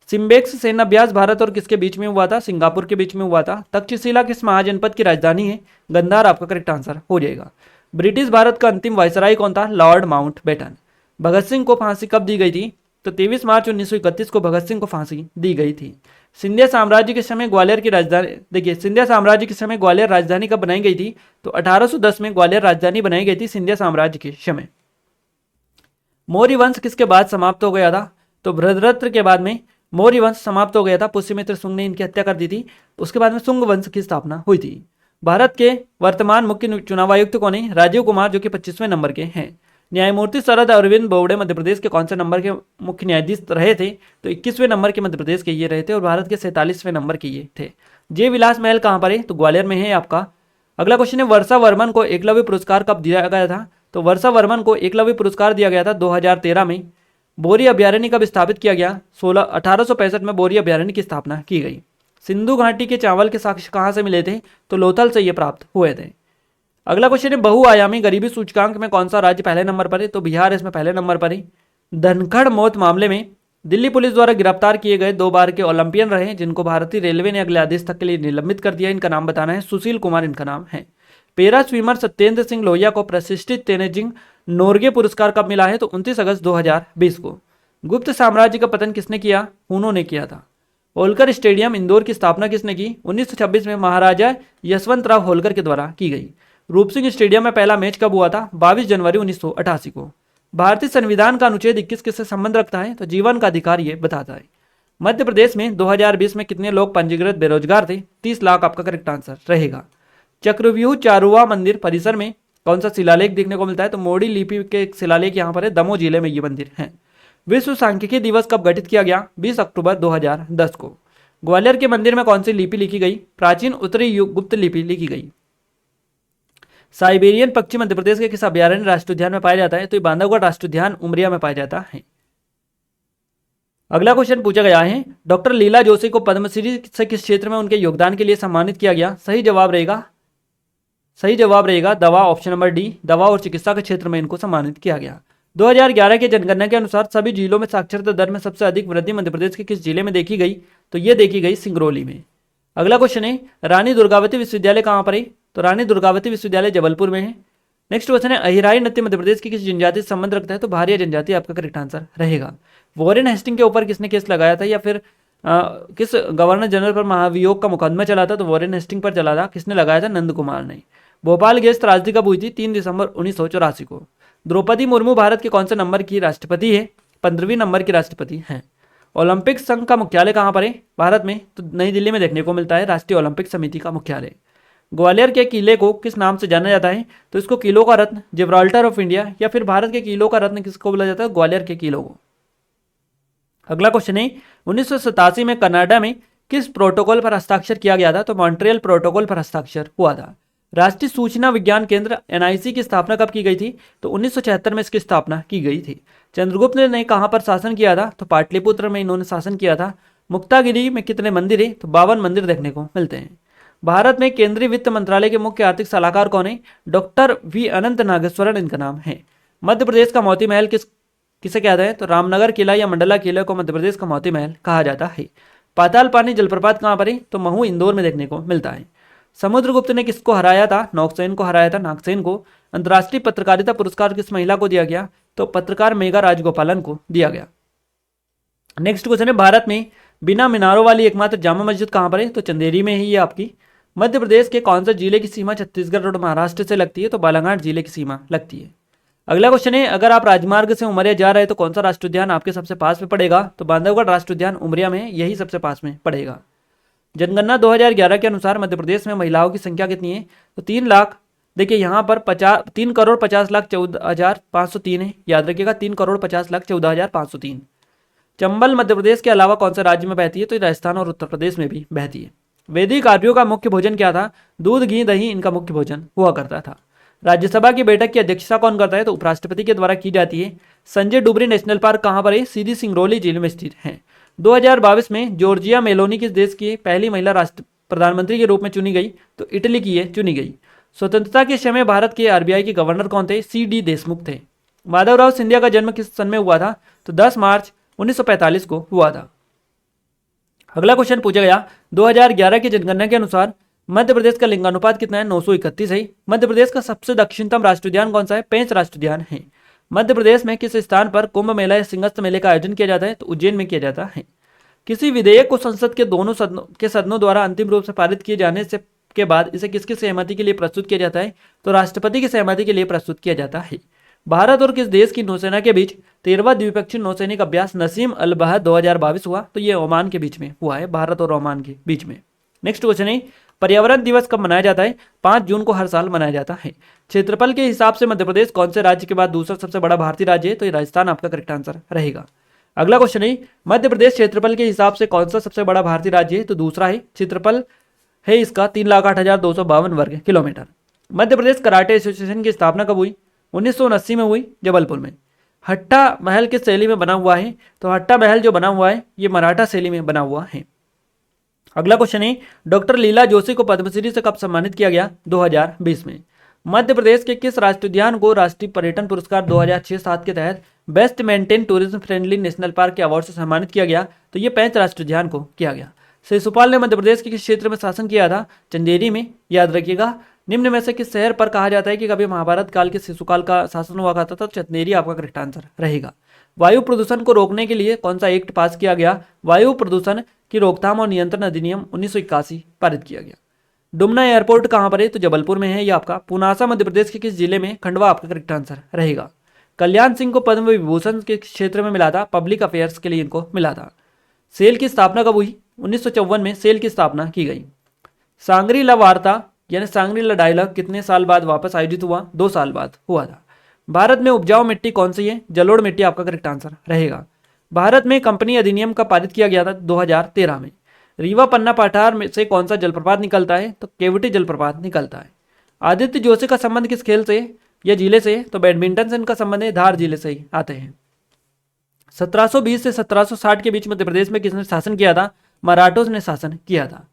सिम्बेक्स सैन्य अभ्यास भारत और किसके बीच में हुआ था? सिंगापुर के बीच में हुआ था। तक्षशिला किस महाजनपद की राजधानी है? गंधार आपका करेक्ट आंसर हो जाएगा। ब्रिटिश भारत का अंतिम वायसराय कौन था? Lord Mountbatten. भगत सिंह को फांसी कब दी गई थी? तो 23 मार्च 1931 को भगत सिंह को फांसी दी गई थी। सिंधिया साम्राज्य के समय ग्वालियर की राजधानी, देखिए सिंधिया साम्राज्य के समय ग्वालियर राजधानी कब बनाई गई थी? तो 1810 में ग्वालियर राजधानी बनाई गई थी सिंधिया साम्राज्य के समय। मौर्य वंश किसके बाद समाप्त हो गया था? तो बृहद्रथ के बाद में मौर्य वंश समाप्त हो गया था। पुष्यमित्र शुंग ने इनकी हत्या कर दी थी। उसके बाद में शुंग वंश की स्थापना हुई थी। भारत के वर्तमान मुख्य चुनाव आयुक्त कौन है? राजीव कुमार, जो कि 25वें नंबर के हैं। न्यायमूर्ति शरद अरविंद बोबडे मध्य प्रदेश के कौन से नंबर के मुख्य न्यायाधीश रहे थे? तो 21वें नंबर के मध्य प्रदेश के ये रहे थे और भारत के 47वें नंबर के ये थे। जय विलास महल कहाँ पर है? तो ग्वालियर में है आपका। अगला क्वेश्चन है, वर्षा वर्मन को एकलव्य पुरस्कार कब दिया गया था? तो वर्षा वर्मन को एकलव्य पुरस्कार दिया गया था 2013 में। बोरी अभ्यारण्य कब स्थापित किया गया? 1865 में बोरी अभ्यारण्य की स्थापना की गई। सिंधु घाटी के चावल के साक्ष्य कहाँ से मिले थे? तो लोथल से ये प्राप्त हुए थे। अगला क्वेश्चन है, बहुआयामी गरीबी सूचकांक में कौन सा राज्य पहले नंबर पर है? तो बिहार इसमें पहले नंबर पर है। धनखड़ मौत मामले में दिल्ली पुलिस द्वारा गिरफ्तार किए गए 2 बार के ओलंपियन रहे, जिनको भारतीय रेलवे ने अगले आदेश तक के लिए निलंबित कर दिया। इनका नाम बताना है। सुशील कुमार इनका नाम है। पेरा स्विमर सत्येंद्र सिंह लोहिया को प्रतिष्ठित तेनजिंग नोर्गे पुरस्कार कब मिला है? तो 29 अगस्त 2020 को। गुप्त साम्राज्य का पतन किसने किया? हुनों ने किया था। होलकर स्टेडियम इंदौर की स्थापना किसने की? 1926 में महाराजा यशवंतराव होलकर के द्वारा की गई। रूप सिंह स्टेडियम में पहला मैच कब हुआ था? 22 जनवरी 1988 को। भारतीय संविधान का अनुच्छेद 21 किससे संबंध रखता है? तो जीवन का अधिकार ये बताता है। मध्य प्रदेश में 2020 में कितने लोग पंजीकृत बेरोजगार थे? 30 लाख आपका करेक्ट आंसर रहेगा। चक्रव्यूह चारुवा मंदिर परिसर में कौन सा शिलालेख देखने को मिलता है? तो मोड़ी लिपि के एक शिलालेख यहाँ पर है। दमोह जिले में ये मंदिर है। विश्व सांख्यिकी दिवस कब गठित किया गया? 20 अक्टूबर 2010 को। ग्वालियर के मंदिर में कौन सी लिपि लिखी गई? प्राचीन उत्तरी युग गुप्त लिपि लिखी गई। साइबेरियन पक्षी मध्य प्रदेश के किस अभयारण्य राष्ट्रीय उद्यान में पाया जाता है? तो बांधवगढ़ राष्ट्रीय उद्यान उमरिया में पाया जाता है। अगला क्वेश्चन पूछा गया है, डॉक्टर लीला जोशी को पद्मश्री से किस क्षेत्र में उनके योगदान के लिए सम्मानित किया गया? सही जवाब रहेगा दवा, ऑप्शन नंबर डी, दवा और चिकित्सा के क्षेत्र में इनको सम्मानित किया गया। 2011 के जनगणना के अनुसार सभी जिलों में साक्षरता दर में सबसे अधिक वृद्धि मध्य प्रदेश के किस जिले में देखी गई? तो ये देखी गई सिंगरौली में। अगला क्वेश्चन है, रानी दुर्गावती विश्वविद्यालय कहाँ पर है? तो रानी दुर्गावती विश्वविद्यालय जबलपुर में है। नेक्स्ट क्वेश्चन है, अहिराई नृत्य मध्य प्रदेश की किस जनजाति से संबंध रखता है? तो भारिया जनजाति आपका करेक्ट आंसर रहेगा। वॉरेन हेस्टिंग के ऊपर किसने केस लगाया था, या फिर किस गवर्नर जनरल पर महाभियोग का मुकदमा चला था? तो वॉरेन हेस्टिंग पर चला था। किसने लगाया था? नंद कुमार ने। भोपाल गैस त्रासदी कब हुई थी? 3 दिसंबर 1984 को। द्रौपदी मुर्मू भारत के कौन से नंबर की राष्ट्रपति है? 15वीं नंबर की राष्ट्रपति हैं। ओलंपिक संघ का मुख्यालय कहाँ पर है भारत में? तो नई दिल्ली में देखने को मिलता है, राष्ट्रीय ओलंपिक समिति का मुख्यालय। ग्वालियर के किले को किस नाम से जाना जाता है? तो इसको किलों का रत्न, जिब्राल्टर ऑफ इंडिया, या फिर भारत के किलों का रत्न किसको बोला जाता है? ग्वालियर के किलों को। अगला क्वेश्चन है, 1987 में कनाडा में किस प्रोटोकॉल पर हस्ताक्षर किया गया था? तो मॉन्ट्रियल प्रोटोकॉल पर हस्ताक्षर हुआ था। राष्ट्रीय सूचना विज्ञान केंद्र एनआईसी की स्थापना कब की गई थी? तो 1976 में इसकी स्थापना की गई थी। चंद्रगुप्त ने कहां पर शासन किया था? तो पाटलिपुत्र में इन्होंने शासन किया था। मुक्तागिरी में कितने मंदिर है? तो 52 मंदिर देखने को मिलते हैं। भारत में केंद्रीय वित्त मंत्रालय के मुख्य आर्थिक सलाहकार कौन है? डॉक्टर वी अनंत नागेश्वरन इनका नाम है। मध्य प्रदेश का मोती महल किसे कहते हैं? तो रामनगर किला या मंडला किला को मध्य प्रदेश का मोती महल कहा जाता है। पाताल पानी जलप्रपात कहाँ पर है? तो महू इंदौर में देखने को मिलता है। समुद्रगुप्त ने किसको हराया था? नौकसेन को हराया था, नागसेन को। अंतर्राष्ट्रीय पत्रकारिता पुरस्कार किस महिला को दिया गया? तो पत्रकार मेघा राजगोपालन को दिया गया। नेक्स्ट क्वेश्चन है, भारत में बिना मीनारों वाली एकमात्र जामा मस्जिद कहाँ पर है? तो चंदेरी में ही है आपकी। मध्य प्रदेश के कौन सा जिले की सीमा छत्तीसगढ़ और महाराष्ट्र से लगती है? तो बालाघाट जिले की सीमा लगती है। अगला क्वेश्चन है, अगर आप राजमार्ग से उमरिया जा रहे हैं तो कौन सा राष्ट्रीय उद्यान आपके सबसे पास में पड़ेगा? तो बांधवगढ़ राष्ट्रीय उद्यान उमरिया में, यही सबसे पास में पड़ेगा। जनगणना 2011 के अनुसार मध्य प्रदेश में महिलाओं की संख्या कितनी है? तो 3 लाख, देखिए यहाँ पर 3,50,14,503 है। याद रखिएगा, 3,50,14,503। चंबल मध्य प्रदेश के अलावा कौन से राज्य में बहती है? तो ये राजस्थान और उत्तर प्रदेश में भी बहती है। वैदिक आर्यों का मुख्य भोजन क्या था? दूध, घी, दही इनका मुख्य भोजन हुआ करता था। राज्यसभा की बैठक की अध्यक्षता कौन करता है? तो उपराष्ट्रपति के द्वारा की जाती है। संजय डुबरी नेशनल पार्क कहाँ पर है? सीधी सिंगरौली जिले में स्थित है। 2022 में जॉर्जिया मेलोनी किस देश की पहली महिला राष्ट्र प्रधानमंत्री के रूप में चुनी गई? तो इटली की चुनी गई। स्वतंत्रता के समय भारत के आरबीआई के गवर्नर कौन थे? सी.डी. देशमुख थे। माधवराव सिंधिया का जन्म किस सन में हुआ था? तो 10 मार्च 1945 को हुआ था। अगला क्वेश्चन पूछा गया 2011 की जनगणना के अनुसार मध्य प्रदेश का लिंगानुपात कितना है? 931 है। मध्य प्रदेश का सबसे दक्षिणतम राष्ट्रीय उद्यान कौन सा है? पेंच राष्ट्रीय उद्यान है। मध्य प्रदेश में किस स्थान पर कुंभ मेला या सिंहस्थ मेले का आयोजन किया जाता है? तो उज्जैन में किया जाता है। किसी विधेयक को संसद के दोनों सदनों द्वारा अंतिम रूप से पारित किए जाने से के बाद इसे किसकी सहमति के लिए प्रस्तुत किया जाता है? तो राष्ट्रपति की सहमति के लिए प्रस्तुत किया जाता है। भारत और किस देश की नौसेना के बीच 13वां द्विपक्षीय नौसैनिक अभ्यास नसीम अल बहर 2022 हुआ? तो ये ओमान के बीच में हुआ है, भारत और ओमान के बीच में। नेक्स्ट क्वेश्चन है पर्यावरण दिवस कब मनाया जाता है? 5 जून को हर साल मनाया जाता है। क्षेत्रफल के हिसाब से मध्य प्रदेश कौन से राज्य के बाद दूसरा सबसे बड़ा भारतीय राज्य है? तो ये राजस्थान आपका करेक्ट आंसर रहेगा। अगला क्वेश्चन है मध्य प्रदेश क्षेत्रफल के हिसाब से कौन सा सबसे बड़ा भारतीय राज्य है? तो दूसरा है। क्षेत्रफल है इसका 3,08,252 वर्ग kilometre. Madhya Pradesh karate association की स्थापना कब हुई? 1979 में हुई, जबलपुर में। हट्टा महल किस शैली में बना हुआ है? तो हट्टा महल जो बना हुआ है ये मराठा शैली में बना हुआ है। अगला क्वेश्चन है डॉक्टर लीला जोशी को पद्मश्री से कब सम्मानित किया गया? 2020 में। मध्य प्रदेश के किस राष्ट्रीय उद्यान को राष्ट्रीय पर्यटन पुरस्कार 2006-07 के तहत best maintain tourism friendly national park के अवार्ड से सम्मानित किया गया? तो ये पेंच राष्ट्रीय उद्यान को किया गया। शिशुपाल ने मध्य प्रदेश के किस क्षेत्र में शासन किया था? चंदेरी में। याद रखिएगा निम्न में से किस शहर पर कहा जाता है कि कभी महाभारत काल के शिशुकाल का शासन हुआ करता था? चंदेरी आपका करेक्ट आंसर रहेगा। वायु प्रदूषण को रोकने के लिए कौन सा एक्ट पास किया गया? वायु प्रदूषण की रोकथाम और नियंत्रण अधिनियम 1981 पारित किया गया। डुमना एयरपोर्ट कहाँ पर है? तो जबलपुर में है। ये आपका पुनासा मध्य प्रदेश के किस जिले में? खंडवा आपका करेक्ट आंसर रहेगा। कल्याण सिंह को पद्म विभूषण के क्षेत्र में मिला था? पब्लिक अफेयर्स के लिए इनको मिला था। सेल की स्थापना कब हुई? 1954 में सेल की स्थापना की गई। सांग्री-ला वार्ता यानी सांग्री-ला डायलॉग कितने साल बाद वापस आयोजित हुआ? 2 साल बाद हुआ था। भारत में उपजाऊ मिट्टी कौन सी है? जलोढ़ मिट्टी आपका करेक्ट आंसर रहेगा। भारत में कंपनी अधिनियम का पारित किया गया था 2013 में। रीवा पन्ना पठार में से कौन सा जलप्रपात निकलता है? तो केवटी जलप्रपात निकलता है। आदित्य जोशी का संबंध किस खेल से या जिले से? तो बैडमिंटन से इनका संबंध है, धार जिले से ही आते हैं। 1720 से 1760 के बीच मध्य प्रदेश में किसने शासन किया था? मराठों ने शासन किया था।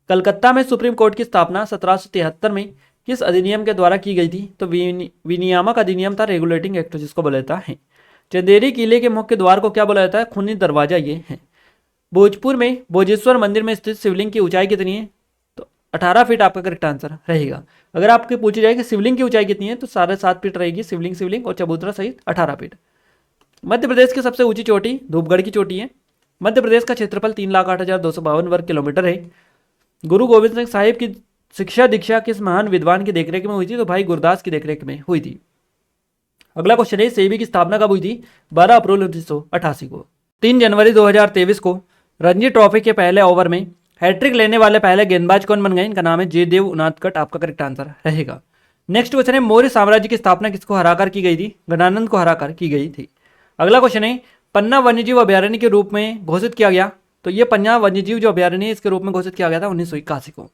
कलकत्ता में सुप्रीम कोर्ट की स्थापना 1773 में किस अधिनियम के द्वारा की गई थी? तो विनियामक अधिनियम था, रेगुलेटिंग एक्ट जिसको बोला जाता है। चंदेरी किले के मुख्य द्वार को क्या बोला जाता है? खूनी दरवाजा ये है। भोजपुर में भोजेश्वर मंदिर में स्थित शिवलिंग की ऊंचाई कितनी है? तो 18 फीट आपका करेक्ट आंसर रहेगा। अगर आपके पूछी जाए कि शिवलिंग की ऊंचाई कितनी है तो 7.5 फीट रहेगी। शिवलिंग और चबूतरा सहित 18 फीट। मध्य प्रदेश की सबसे ऊंची चोटी धूपगढ़ की चोटी है। मध्य प्रदेश का क्षेत्रफल 3,08,252 वर्ग किलोमीटर है। गुरु गोविंद सिंह साहिब की शिक्षा दीक्षा किस महान विद्वान की देखरेख में हुई थी? तो भाई गुरदास की देखरेख में हुई थी। अगला क्वेश्चन है सेबी की स्थापना कब हुई थी? 12 अप्रैल 1988 को। 3 जनवरी 2023 को रणजी ट्रॉफी के पहले ओवर में हैट्रिक लेने वाले पहले गेंदबाज कौन बन गए? इनका नाम है जयदेव उनादकट आपका करेक्ट आंसर रहेगा। नेक्स्ट क्वेश्चन है मौर्य साम्राज्य की स्थापना किसको हराकर की गई थी? गणानंद को हराकर की गई थी। अगला क्वेश्चन है पन्ना वन्यजीव अभ्यारण्य के रूप में घोषित किया गया? तो ये पन्ना वन्यजीव जो अभ्यारण्य है इसके रूप में घोषित किया गया था 1981 को।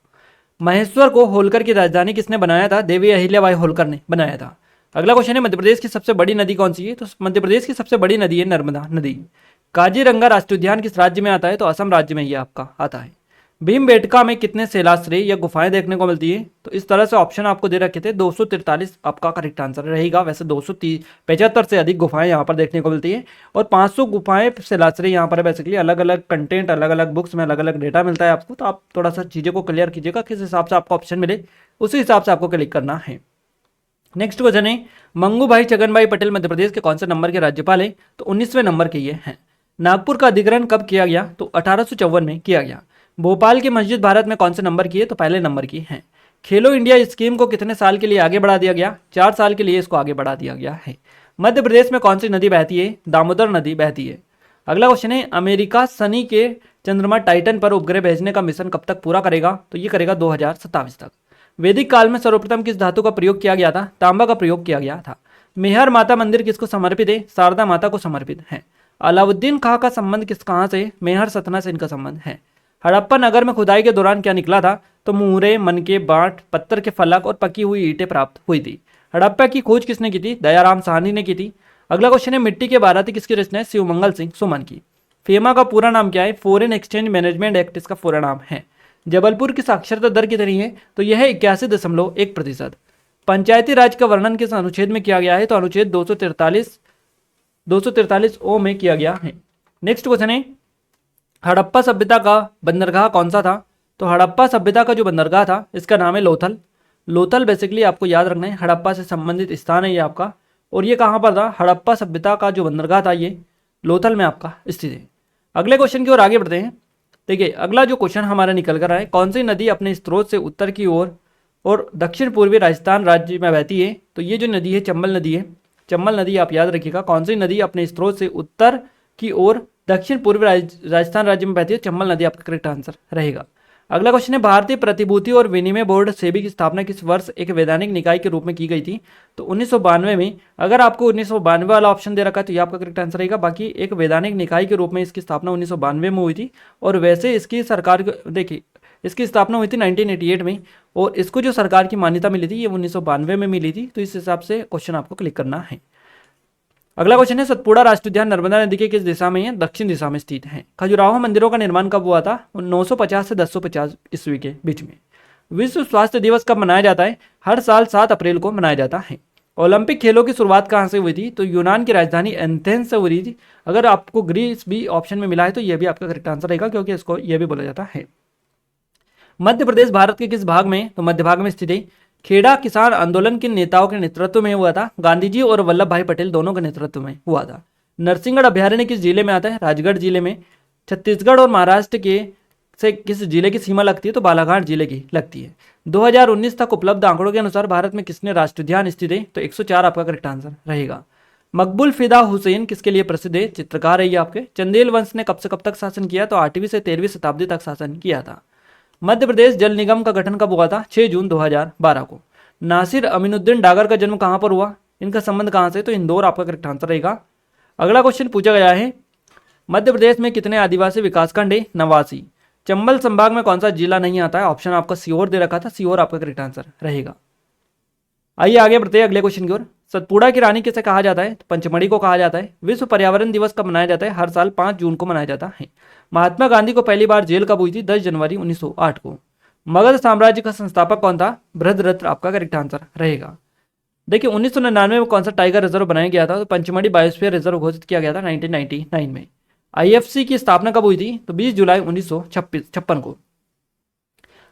महेश्वर को होलकर की राजधानी किसने बनाया था? देवी अहिल्याबाई होलकर ने बनाया था। अगला क्वेश्चन है मध्य प्रदेश की सबसे बड़ी नदी कौन सी है? तो मध्य प्रदेश की सबसे बड़ी नदी है नर्मदा नदी। काजीरंगा राष्ट्रीय उद्यान किस राज्य में आता है? तो असम राज्य में ये आपका आता है। भीमबेटका में कितने शैलाश्रय या गुफाएं देखने को मिलती है? तो इस तरह से ऑप्शन आपको दे रखे थे 243 आपका करेक्ट आंसर रहेगा। वैसे 275 से अधिक गुफाएं यहाँ पर देखने को मिलती है और 500 गुफाएं शैलाश्रय यहाँ पर बेसिकली अलग अलग कंटेंट अलग अलग बुक्स में अलग अलग डेटा मिलता है आपको। तो आप थोड़ा सा चीज़ों को क्लियर कीजिएगा किस हिसाब से आपको ऑप्शन मिले उसी हिसाब से आपको क्लिक करना है। नेक्स्ट क्वेश्चन है मंगू भाई छगन भाई पटेल मध्य प्रदेश के कौन से नंबर के राज्यपाल है? तो 19वें नंबर के ये हैं। नागपुर का अधिग्रहण कब किया गया? तो 1854 में किया गया। भोपाल की मस्जिद भारत में कौन से नंबर की है? तो पहले नंबर की है। खेलो इंडिया स्कीम को कितने साल के लिए आगे बढ़ा दिया गया? 4 साल के लिए इसको आगे बढ़ा दिया गया है। मध्य प्रदेश में कौन सी नदी बहती है? दामोदर नदी बहती है। अगला क्वेश्चन है अमेरिका शनि के चंद्रमा टाइटन पर उपग्रह भेजने का मिशन कब तक पूरा करेगा? तो ये करेगा 2027 तक। वैदिक काल में सर्वप्रथम किस धातु का प्रयोग किया गया था? तांबा का प्रयोग किया गया था। मेहर माता मंदिर किसको समर्पित है? शारदा माता को समर्पित है। अलाउद्दीन खां का संबंध किस कहाँ से? मेहर सतना से इनका संबंध है। हड़प्पा नगर में खुदाई के दौरान क्या निकला था? तो मुहरे, मनके, बांट, पत्थर के फलक और पकी हुई ईंटें प्राप्त हुई थी। हड़प्पा की खोज किसने की थी? दयाराम साहनी ने की थी। अगला क्वेश्चन है, मिट्टी के बाराती किसकी रचना है? शिवमंगल सिंह सुमन की। फेमा का पूरा नाम क्या है? फॉरेन एक्सचेंज मैनेजमेंट एक्ट इसका पूरा नाम है। जबलपुर की साक्षरता दर कितनी है? तो यह है 81.1%। पंचायती राज का वर्णन किस अनुच्छेद में किया गया है? तो अनुच्छेद 243 ओ में किया गया है। नेक्स्ट क्वेश्चन है, हड़प्पा सभ्यता का बंदरगाह कौन सा था? तो हड़प्पा सभ्यता का जो बंदरगाह था इसका नाम है लोथल। लोथल बेसिकली आपको याद रखना है, हड़प्पा से संबंधित स्थान है ये आपका। और ये कहाँ पर था? हड़प्पा सभ्यता का जो बंदरगाह था ये लोथल में आपका स्थित है। अगले क्वेश्चन की ओर आगे बढ़ते हैं। देखिए अगला जो क्वेश्चन हमारा निकल कर आया है, कौन सी नदी अपने स्रोत से उत्तर की ओर और दक्षिण पूर्वी राजस्थान राज्य में बहती है? तो ये जो नदी है चंबल नदी है। चंबल नदी आप याद रखिएगा, कौन सी नदी अपने स्रोत से उत्तर की ओर दक्षिण पूर्वी राजस्थान राज्य में बहती है? चंबल नदी आपका करेक्ट आंसर रहेगा। अगला क्वेश्चन है, भारतीय प्रतिभूति और विनिमय बोर्ड सेबी की स्थापना किस वर्ष एक वैधानिक निकाय के रूप में की गई थी? तो 1992 में। अगर आपको 1992 वाला ऑप्शन दे रखा है तो ये आपका करेक्ट आंसर रहेगा। बाकी एक वैधानिक निकाय के रूप में इसकी स्थापना 1992 में हुई थी। और वैसे इसकी सरकार देखिए इसकी स्थापना हुई थी 1988 में, और इसको जो सरकार की मान्यता मिली थी ये 1992 में मिली थी। तो इस हिसाब से क्वेश्चन आपको क्लिक करना है। अगला क्वेश्चन है, सतपुड़ा राष्ट्रीय उद्यान नर्मदा नदी के किस दिशा में है? दक्षिण दिशा में स्थित है। खजुराहो मंदिरों का निर्माण कब हुआ था? 950 से 1050 ईस्वी के बीच में। विश्व स्वास्थ्य दिवस कब मनाया जाता है? हर साल 7 अप्रैल को मनाया जाता है। ओलंपिक खेलों की शुरुआत कहाँ से हुई थी? तो यूनान की राजधानी एथेंस से हुई थी। अगर आपको ग्रीस भी ऑप्शन में मिला है तो यह भी आपका करेक्ट आंसर रहेगा, क्योंकि इसको यह भी बोला जाता है। मध्य प्रदेश भारत के किस भाग में? तो मध्य भाग में स्थित है। खेड़ा किसान आंदोलन के नेताओं के नेतृत्व में हुआ था? गांधी जी और वल्लभ भाई पटेल दोनों के नेतृत्व में हुआ था। नरसिंहगढ़ अभ्यारण्य किस जिले में आता है? राजगढ़ जिले में। छत्तीसगढ़ और महाराष्ट्र के से किस जिले की सीमा लगती है? तो बालाघाट जिले की लगती है। 2019 तक उपलब्ध आंकड़ों के अनुसार भारत में किसने राष्ट्रीय उद्यान स्थित है? तो 104 आपका करेक्ट आंसर रहेगा। मकबूल फिदा हुसैन किसके लिए प्रसिद्ध है? चित्रकार है ये आपके। चंदेल वंश ने कब से कब तक शासन किया? तो 8वीं से 13वीं शताब्दी तक शासन किया था। मध्य प्रदेश जल निगम का गठन कब हुआ था? 6 जून 2012 को। नासिर अमीनुद्दीन डागर का जन्म कहां पर हुआ? इनका संबंध कहां से? तो इंदौर आपका करेक्ट आंसर रहेगा। अगला क्वेश्चन पूछा गया है, मध्य प्रदेश में कितने आदिवासी विकासखंड है? 89। चंबल संभाग में कौन सा जिला नहीं आता है? ऑप्शन आपका सीहोर दे रखा था, सीहोर आपका करेक्ट आंसर रहेगा। आइए आगे बढ़ते हैं अगले क्वेश्चन की ओर। सतपुड़ा की रानी किसे कहा जाता है? तो पंचमढ़ी को कहा जाता है। विश्व पर्यावरण दिवस कब मनाया जाता है? हर साल 5 जून को मनाया जाता है। महात्मा गांधी को पहली बार जेल कब हुई थी? 10 जनवरी 1908 को। मगध साम्राज्य का संस्थापक कौन था? बृहद्रथ आपका करेक्ट आंसर रहेगा। देखिए 1999 में कौन सा टाइगर रिजर्व बनाया गया था? तो पंचमढ़ी बायोस्फीयर रिजर्व घोषित किया गया था 1999 में। आईएफसी की स्थापना कब हुई थी? तो 20 जुलाई 1956 को।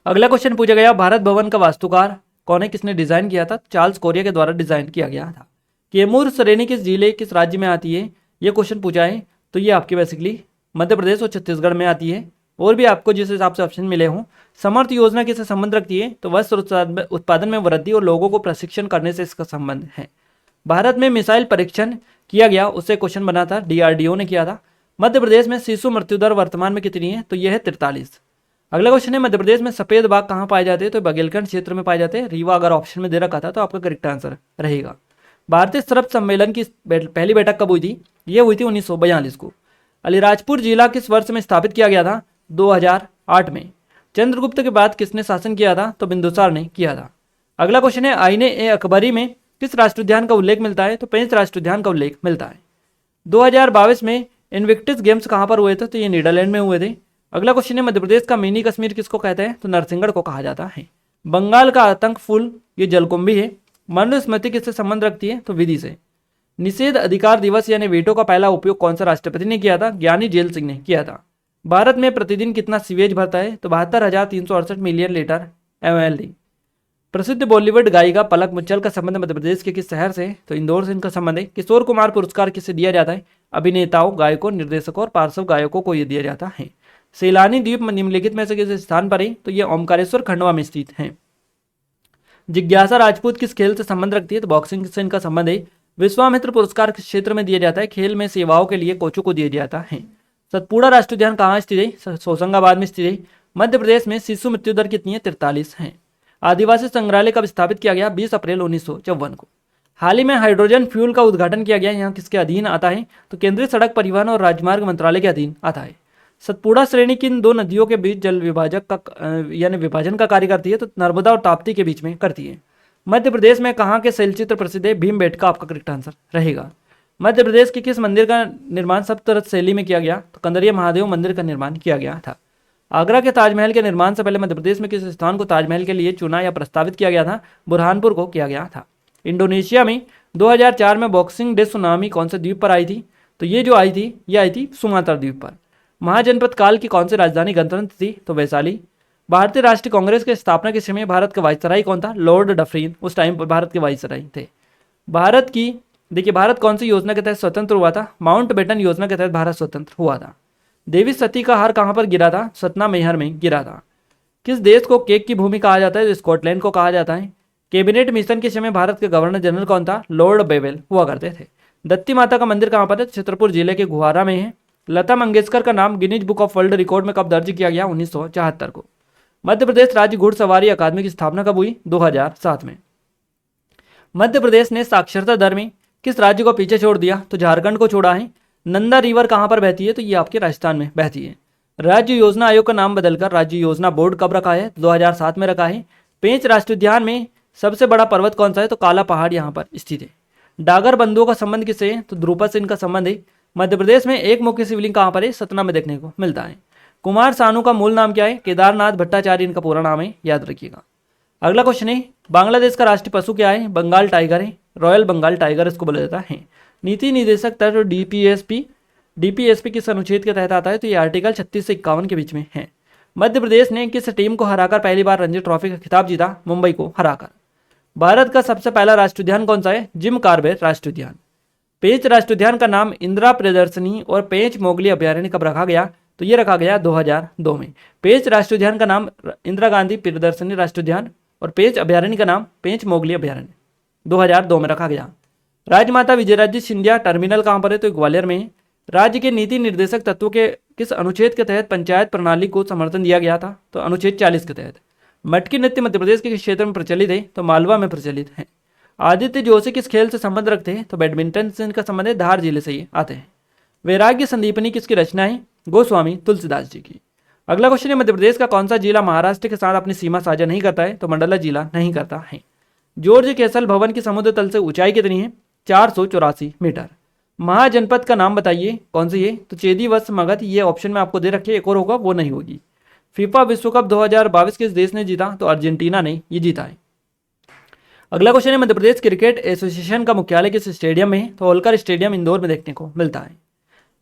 अगला क्वेश्चन पूछा गया, भारत भवन का वास्तुकार कौन है? किसने डिजाइन किया था? चार्ल्स कोरिया के द्वारा डिजाइन किया गया था। कैमूर श्रेणी किस जिले किस राज्य में आती है? ये क्वेश्चन पूछा है। तो ये आपके बेसिकली मध्य प्रदेश और छत्तीसगढ़ में आती है। और भी आपको जिस हिसाब से ऑप्शन मिले हों। समर्थ योजना किससे संबंध रखती है? तो वस्त्र उत्पादन में वृद्धि और लोगों को प्रशिक्षण करने से इसका संबंध है। भारत में मिसाइल परीक्षण किया गया, उससे क्वेश्चन बना था, डीआरडीओ ने किया था। मध्य प्रदेश में शिशु मृत्यु दर वर्तमान में कितनी है? तो यह है 43। अगला क्वेश्चन है, मध्य प्रदेश में सफेद बाघ कहाँ पाए जाते हैं? तो बघेलखंड क्षेत्र में पाए जाते हैं। रीवा अगर ऑप्शन में दे रखा था तो आपका करेक्ट आंसर रहेगा। भारतीय सर्प सम्मेलन की पहली बैठक कब हुई थी? यह हुई थी 1942 को। अलीराजपुर जिला किस वर्ष में स्थापित किया गया था? 2008 में। चंद्रगुप्त के बाद किसने शासन किया था? तो बिंदुसार ने किया था। अगला क्वेश्चन है, आईने ए अकबरी में किस राष्ट्रीय उद्यान का उल्लेख मिलता है? तो पेंच राष्ट्रीय उद्यान का उल्लेख मिलता है। 2022 में इन्विक्टस गेम्स कहाँ पर हुए थे? तो ये नीदरलैंड में हुए थे। अगला क्वेश्चन है, मध्य प्रदेश का मिनी कश्मीर किसको कहते हैं? तो नरसिंहगढ़ को कहा जाता है। बंगाल का आतंक फूल ये जलकुंभी है। मनुस्मृति किससे संबंध रखती है? तो विधि से। निषेध अधिकार दिवस यानी वीटो का पहला उपयोग कौन सा राष्ट्रपति ने किया था? ज्ञानी जेल सिंह ने किया था। भारत में प्रतिदिन कितना सीवेज भरता है? तो 72,368 मिलियन लीटर MLD। प्रसिद्ध बॉलीवुड गायिका पलक मुच्छल का संबंध मध्य प्रदेश के किस शहर से? तो इंदौर से इनका संबंध है। किशोर कुमार पुरस्कार किसे दिया जाता है? अभिनेताओं, गायकों, निर्देशकों और पार्श्व गायकों को यह दिया जाता है। सैलानी द्वीप निम्नलिखित में से किस स्थान पर है? तो यह ओमकारेश्वर खंडवा में स्थित है। जिज्ञासा राजपूत किस खेल से संबंध रखती है? तो बॉक्सिंग से इनका संबंध है। विश्वामित्र पुरस्कार किस क्षेत्र में दिया जाता है? खेल में सेवाओं के लिए कोचों को दिया जाता है। सतपुड़ा राष्ट्रीय उद्यान कहाँ स्थित है? होशंगाबाद में स्थित है। मध्य प्रदेश में शिशु मृत्यु दर कितनी है? 43 है। आदिवासी संग्रहालय कब स्थापित किया गया? 20 अप्रैल 1954 को। हाल ही में हाइड्रोजन फ्यूल का उद्घाटन किया गया, यहाँ किसके अधीन आता है? तो केंद्रीय सड़क परिवहन और राजमार्ग मंत्रालय के अधीन आता है। सतपुड़ा श्रेणी किन दो नदियों के बीच जल विभाजक का यानी विभाजन का कार्य करती है? तो नर्मदा और ताप्ती के बीच में करती है। मध्य प्रदेश में कहाँ के शैलचित्र प्रसिद्ध है? भीमबेटका आपका करेक्ट आंसर रहेगा। मध्य प्रदेश के किस मंदिर का निर्माण सप्तरथ शैली में किया गया? तो कंदरिया महादेव मंदिर का निर्माण किया गया था। आगरा के ताजमहल के निर्माण से पहले मध्य प्रदेश में किस स्थान को ताजमहल के लिए चुना या प्रस्तावित किया गया था? बुरहानपुर को किया गया था। इंडोनेशिया में 2004 में बॉक्सिंग डे सुनामी कौन से द्वीप पर आई थी? तो ये जो आई थी, ये आई थी सुमात्रा द्वीप पर। महाजनपद काल की कौन सी राजधानी गणतंत्र थी? तो वैशाली। भारतीय राष्ट्रीय कांग्रेस की स्थापना के समय भारत का वाइसराय कौन था? लॉर्ड डफरिन उस टाइम पर भारत के वाइसराय थे। भारत की देखिए, भारत कौन सी योजना के तहत स्वतंत्र हुआ था? माउंट बेटन योजना के तहत भारत स्वतंत्र हुआ था। देवी सती का हार कहाँ पर गिरा था? सतना मैहर में गिरा था। किस देश को केक की भूमि कहा जाता है? तो स्कॉटलैंड को कहा जाता है। कैबिनेट मिशन के समय भारत के गवर्नर जनरल कौन था? लॉर्ड बेवेल हुआ करते थे। दत्ती माता का मंदिर कहाँ पर है? छतरपुर जिले के गुहारा में है। लता मंगेशकर का नाम Guinness book of world record में कब दर्ज किया गया? 1974 को। मध्य प्रदेश राज्य घुड़सवारी अकादमी की स्थापना कब हुई? 2007 में। मध्य प्रदेश ने साक्षरता दर में किस राज्य को पीछे छोड़ दिया? तो झारखंड को छोड़ा है। नंदा रिवर कहाँ पर बहती है? तो ये आपके राजस्थान में बहती है। राज्य योजना आयोग का नाम बदलकर राज्य योजना बोर्ड कब रखा है? 2007 में रखा है। पेंच राष्ट्रीय उद्यान में सबसे बड़ा पर्वत कौन सा है? तो काला पहाड़ यहाँ पर स्थित है। डागर बंधुओं का संबंध किससे है? तो द्रुपद से इनका संबंध है। मध्य प्रदेश में एक मुख्य शिवलिंग कहाँ पर है? सतना में देखने को मिलता है। कुमार सानू का मूल नाम क्या है? केदारनाथ भट्टाचार्य इनका पूरा नाम है, याद रखिएगा। अगला क्वेश्चन है, बांग्लादेश का राष्ट्रीय पशु क्या है? बंगाल टाइगर है, रॉयल बंगाल टाइगर इसको बोला जाता है। नीति निदेशक तत्व डीपीएसपी किस अनुच्छेद के तहत आता है? तो ये आर्टिकल 36 से 51 के बीच में है। मध्य प्रदेश ने किस टीम को हराकर पहली बार रणजी ट्रॉफी का खिताब जीता? मुंबई को हराकर। भारत का सबसे पहला राष्ट्रीय उद्यान कौन सा है? जिम कार्बेट राष्ट्रीय उद्यान। पेंच राष्ट्रीय उद्यान का नाम इंदिरा प्रदर्शनी और पेंच मोगली अभ्यारण्य कब रखा गया? तो ये रखा गया 2002 में। पेंच राष्ट्रीय उद्यान का नाम इंदिरा गांधी प्रदर्शनी राष्ट्रीय उद्यान और पेंच अभ्यारण्य का नाम पेंच मोगली अभ्यारण्य 2002 में रखा गया। राजमाता विजयराजे सिंधिया टर्मिनल कहाँ पर है? तो ग्वालियर में है। राज्य के नीति निर्देशक तत्वों के किस अनुच्छेद के तहत पंचायत प्रणाली को समर्थन दिया गया था? तो अनुच्छेद 40 के तहत। मटकी नृत्य मध्य प्रदेश के किस क्षेत्र में प्रचलित है? तो मालवा में प्रचलित है। आदित्य जोशी किस खेल से संबंध रखते हैं? तो बैडमिंटन से इनका संबंध है, धार जिले से ये आते हैं। वैराग्य संदीपनी किसकी रचना है? गोस्वामी तुलसीदास जी की। अगला क्वेश्चन है, मध्य प्रदेश का कौन सा जिला महाराष्ट्र के साथ अपनी सीमा साझा नहीं करता है? तो मंडला जिला नहीं करता है। जॉर्ज कैसल भवन की समुद्र तल से ऊंचाई कितनी है? 484 मीटर। महाजनपद का नाम बताइए कौन सी है? तो चेदी वत्स मगध, ये ऑप्शन में आपको दे रखे, एक और होगा वो नहीं होगी। फीफा विश्व कप 2022 किस देश ने जीता? तो अर्जेंटीना ने ये जीता है। अगला क्वेश्चन है, मध्य प्रदेश क्रिकेट एसोसिएशन का मुख्यालय किस स्टेडियम में है? तो होलकर स्टेडियम इंदौर में देखने को मिलता है।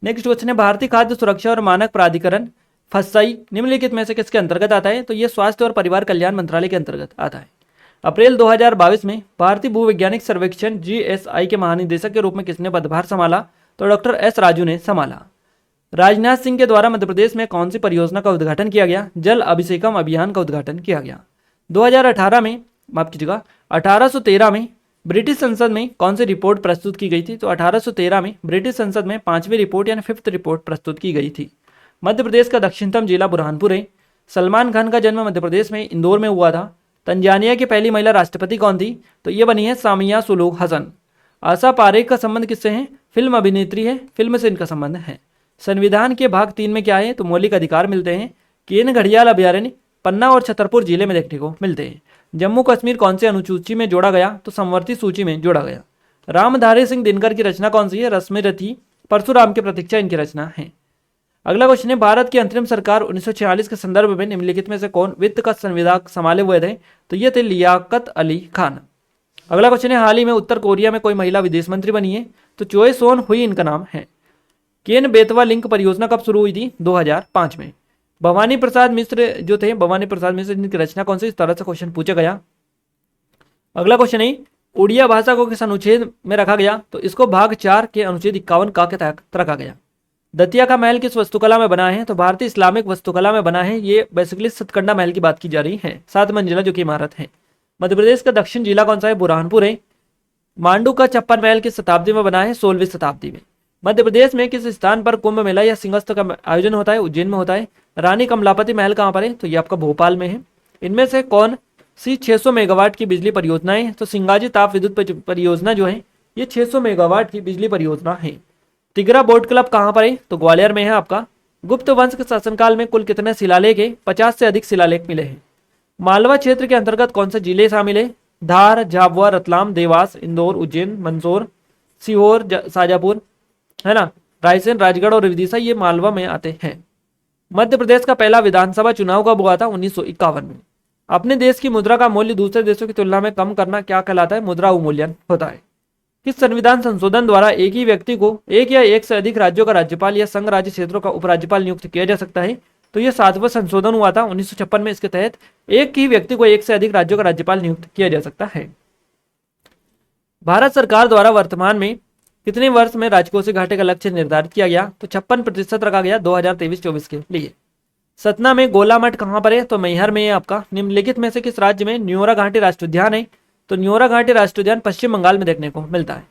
नेक्स्ट क्वेश्चन है, भारतीय खाद्य सुरक्षा और मानक प्राधिकरण फसाई निम्नलिखित में से किसके अंतर्गत आता है? तो ये स्वास्थ्य और परिवार कल्याण मंत्रालय के अंतर्गत आता है। अप्रैल 2022 में भारतीय भूवैज्ञानिक सर्वेक्षण जीएसआई के महानिदेशक के रूप में किसने पदभार संभाला? तो डॉक्टर एस राजू ने संभाला। राजनाथ सिंह के द्वारा मध्य प्रदेश में कौन सी परियोजना का उद्घाटन किया गया? जल अभिषेकम अभियान का उद्घाटन किया गया। 2018 में, माफ कीजिएगा, 1813 में ब्रिटिश संसद में कौन सी रिपोर्ट प्रस्तुत की गई थी? तो 1813 में ब्रिटिश संसद में 5वीं रिपोर्ट यानी 5th रिपोर्ट प्रस्तुत की गई थी। मध्य प्रदेश का दक्षिणतम जिला बुरहानपुर है। सलमान खान का जन्म मध्य प्रदेश में इंदौर में हुआ था। तंजानिया की पहली महिला राष्ट्रपति कौन थी? तो ये बनी है सामिया सुलूक हसन। आशा पारेख का संबंध किससे है? फिल्म अभिनेत्री है, फिल्म से इनका संबंध है। संविधान के भाग 3 में क्या है? तो मौलिक अधिकार मिलते हैं। केन घड़ियाल अभ्यारण्य पन्ना और छतरपुर जिले में देखने को मिलते हैं। जम्मू कश्मीर कौन से अनुसूची में जोड़ा गया? तो संवर्ती सूची में जोड़ा गया। रामधारी सिंह दिनकर की रचना कौन सी है? रश्मि रथी। परशुराम की प्रतीक्षा इनकी रचना है। अगला क्वेश्चन है, भारत की अंतरिम सरकार 1946 के संदर्भ में निम्नलिखित में से कौन वित्त का संविदा संभाले हुए थे? तो ये थे लियाकत अली खान। अगला क्वेश्चन है, हाल ही में उत्तर कोरिया में कोई महिला विदेश मंत्री बनी है? तो चोए सोन हुई इनका नाम है। केन बेतवा लिंक परियोजना कब शुरू हुई थी? 2005 में। भवानी प्रसाद मिश्र जो थे, भवानी प्रसाद मिश्र, इनकी रचना कौन सी? इस तरह से क्वेश्चन पूछा गया। अगला क्वेश्चन है, उड़िया भाषा को किस अनुच्छेद में रखा गया? तो इसको भाग 4 के अनुच्छेद 51 का के तहत रखा गया। दतिया का महल किस वस्तुकला में बना है? तो भारतीय इस्लामिक वस्तुकला में बना है। ये बेसिकली सतकंडा महल की बात की जा रही है, 7 मंजिला जो की इमारत है। मध्य प्रदेश का दक्षिण जिला कौन सा है? बुरहानपुर है। मांडू का छप्पन महल किस शताब्दी में बना है? 16वीं शताब्दी में। मध्य प्रदेश में किस स्थान पर कुंभ मेला या सिंहस्थ का आयोजन होता है? उज्जैन में होता है। रानी कमलापति महल कहाँ पर है? तो ये आपका भोपाल में है। इनमें से कौन सी 600 मेगावाट की बिजली परियोजना है। तो सिंगाजी ताप विद्युत परियोजना जो है ये 600 मेगावाट की बिजली परियोजना है। तिगरा बोट क्लब कहाँ पर है? तो ग्वालियर में है आपका। गुप्त वंश के शासनकाल में कुल कितने शिलालेख है? 50 से अधिक शिलालेख मिले हैं। मालवा क्षेत्र के अंतर्गत कौन से जिले शामिल है? धार, झाबुआ, रतलाम, देवास, इंदौर, उज्जैन, मंदसौर, सीहोर, शाजापुर, है ना, रायसेन, राजगढ़ और विदिशा ये मालवा में आते हैं। मध्य प्रदेश का पहला विधानसभा चुनाव कब हुआ था? 1951 में। अपने देश की मुद्रा का मूल्य दूसरे देशों की तुलना में कम करना क्या कहलाता है? मुद्रा अवमूल्यन होता है। किस संविधान संशोधन द्वारा एक ही व्यक्ति को एक या एक से अधिक राज्यों का राज्यपाल या संघ राज्य क्षेत्रों का उपराज्यपाल नियुक्त किया जा सकता है? तो यह 7वां संशोधन हुआ था 1956 में। इसके तहत एक ही व्यक्ति को एक से अधिक राज्यों का राज्यपाल नियुक्त किया जा सकता है। भारत सरकार द्वारा वर्तमान में कितने वर्ष में राजकोषीय घाटे का लक्ष्य निर्धारित किया गया? तो 56% रखा गया 2023-24 के लिए। सतना में गोला मठ कहां पर है? तो मैहर में है आपका। निम्नलिखित में से किस राज्य में न्योरा घाटी राष्ट्रीय उद्यान है? तो न्योरा घाटी राष्ट्रीय उद्यान पश्चिम बंगाल में देखने को मिलता है।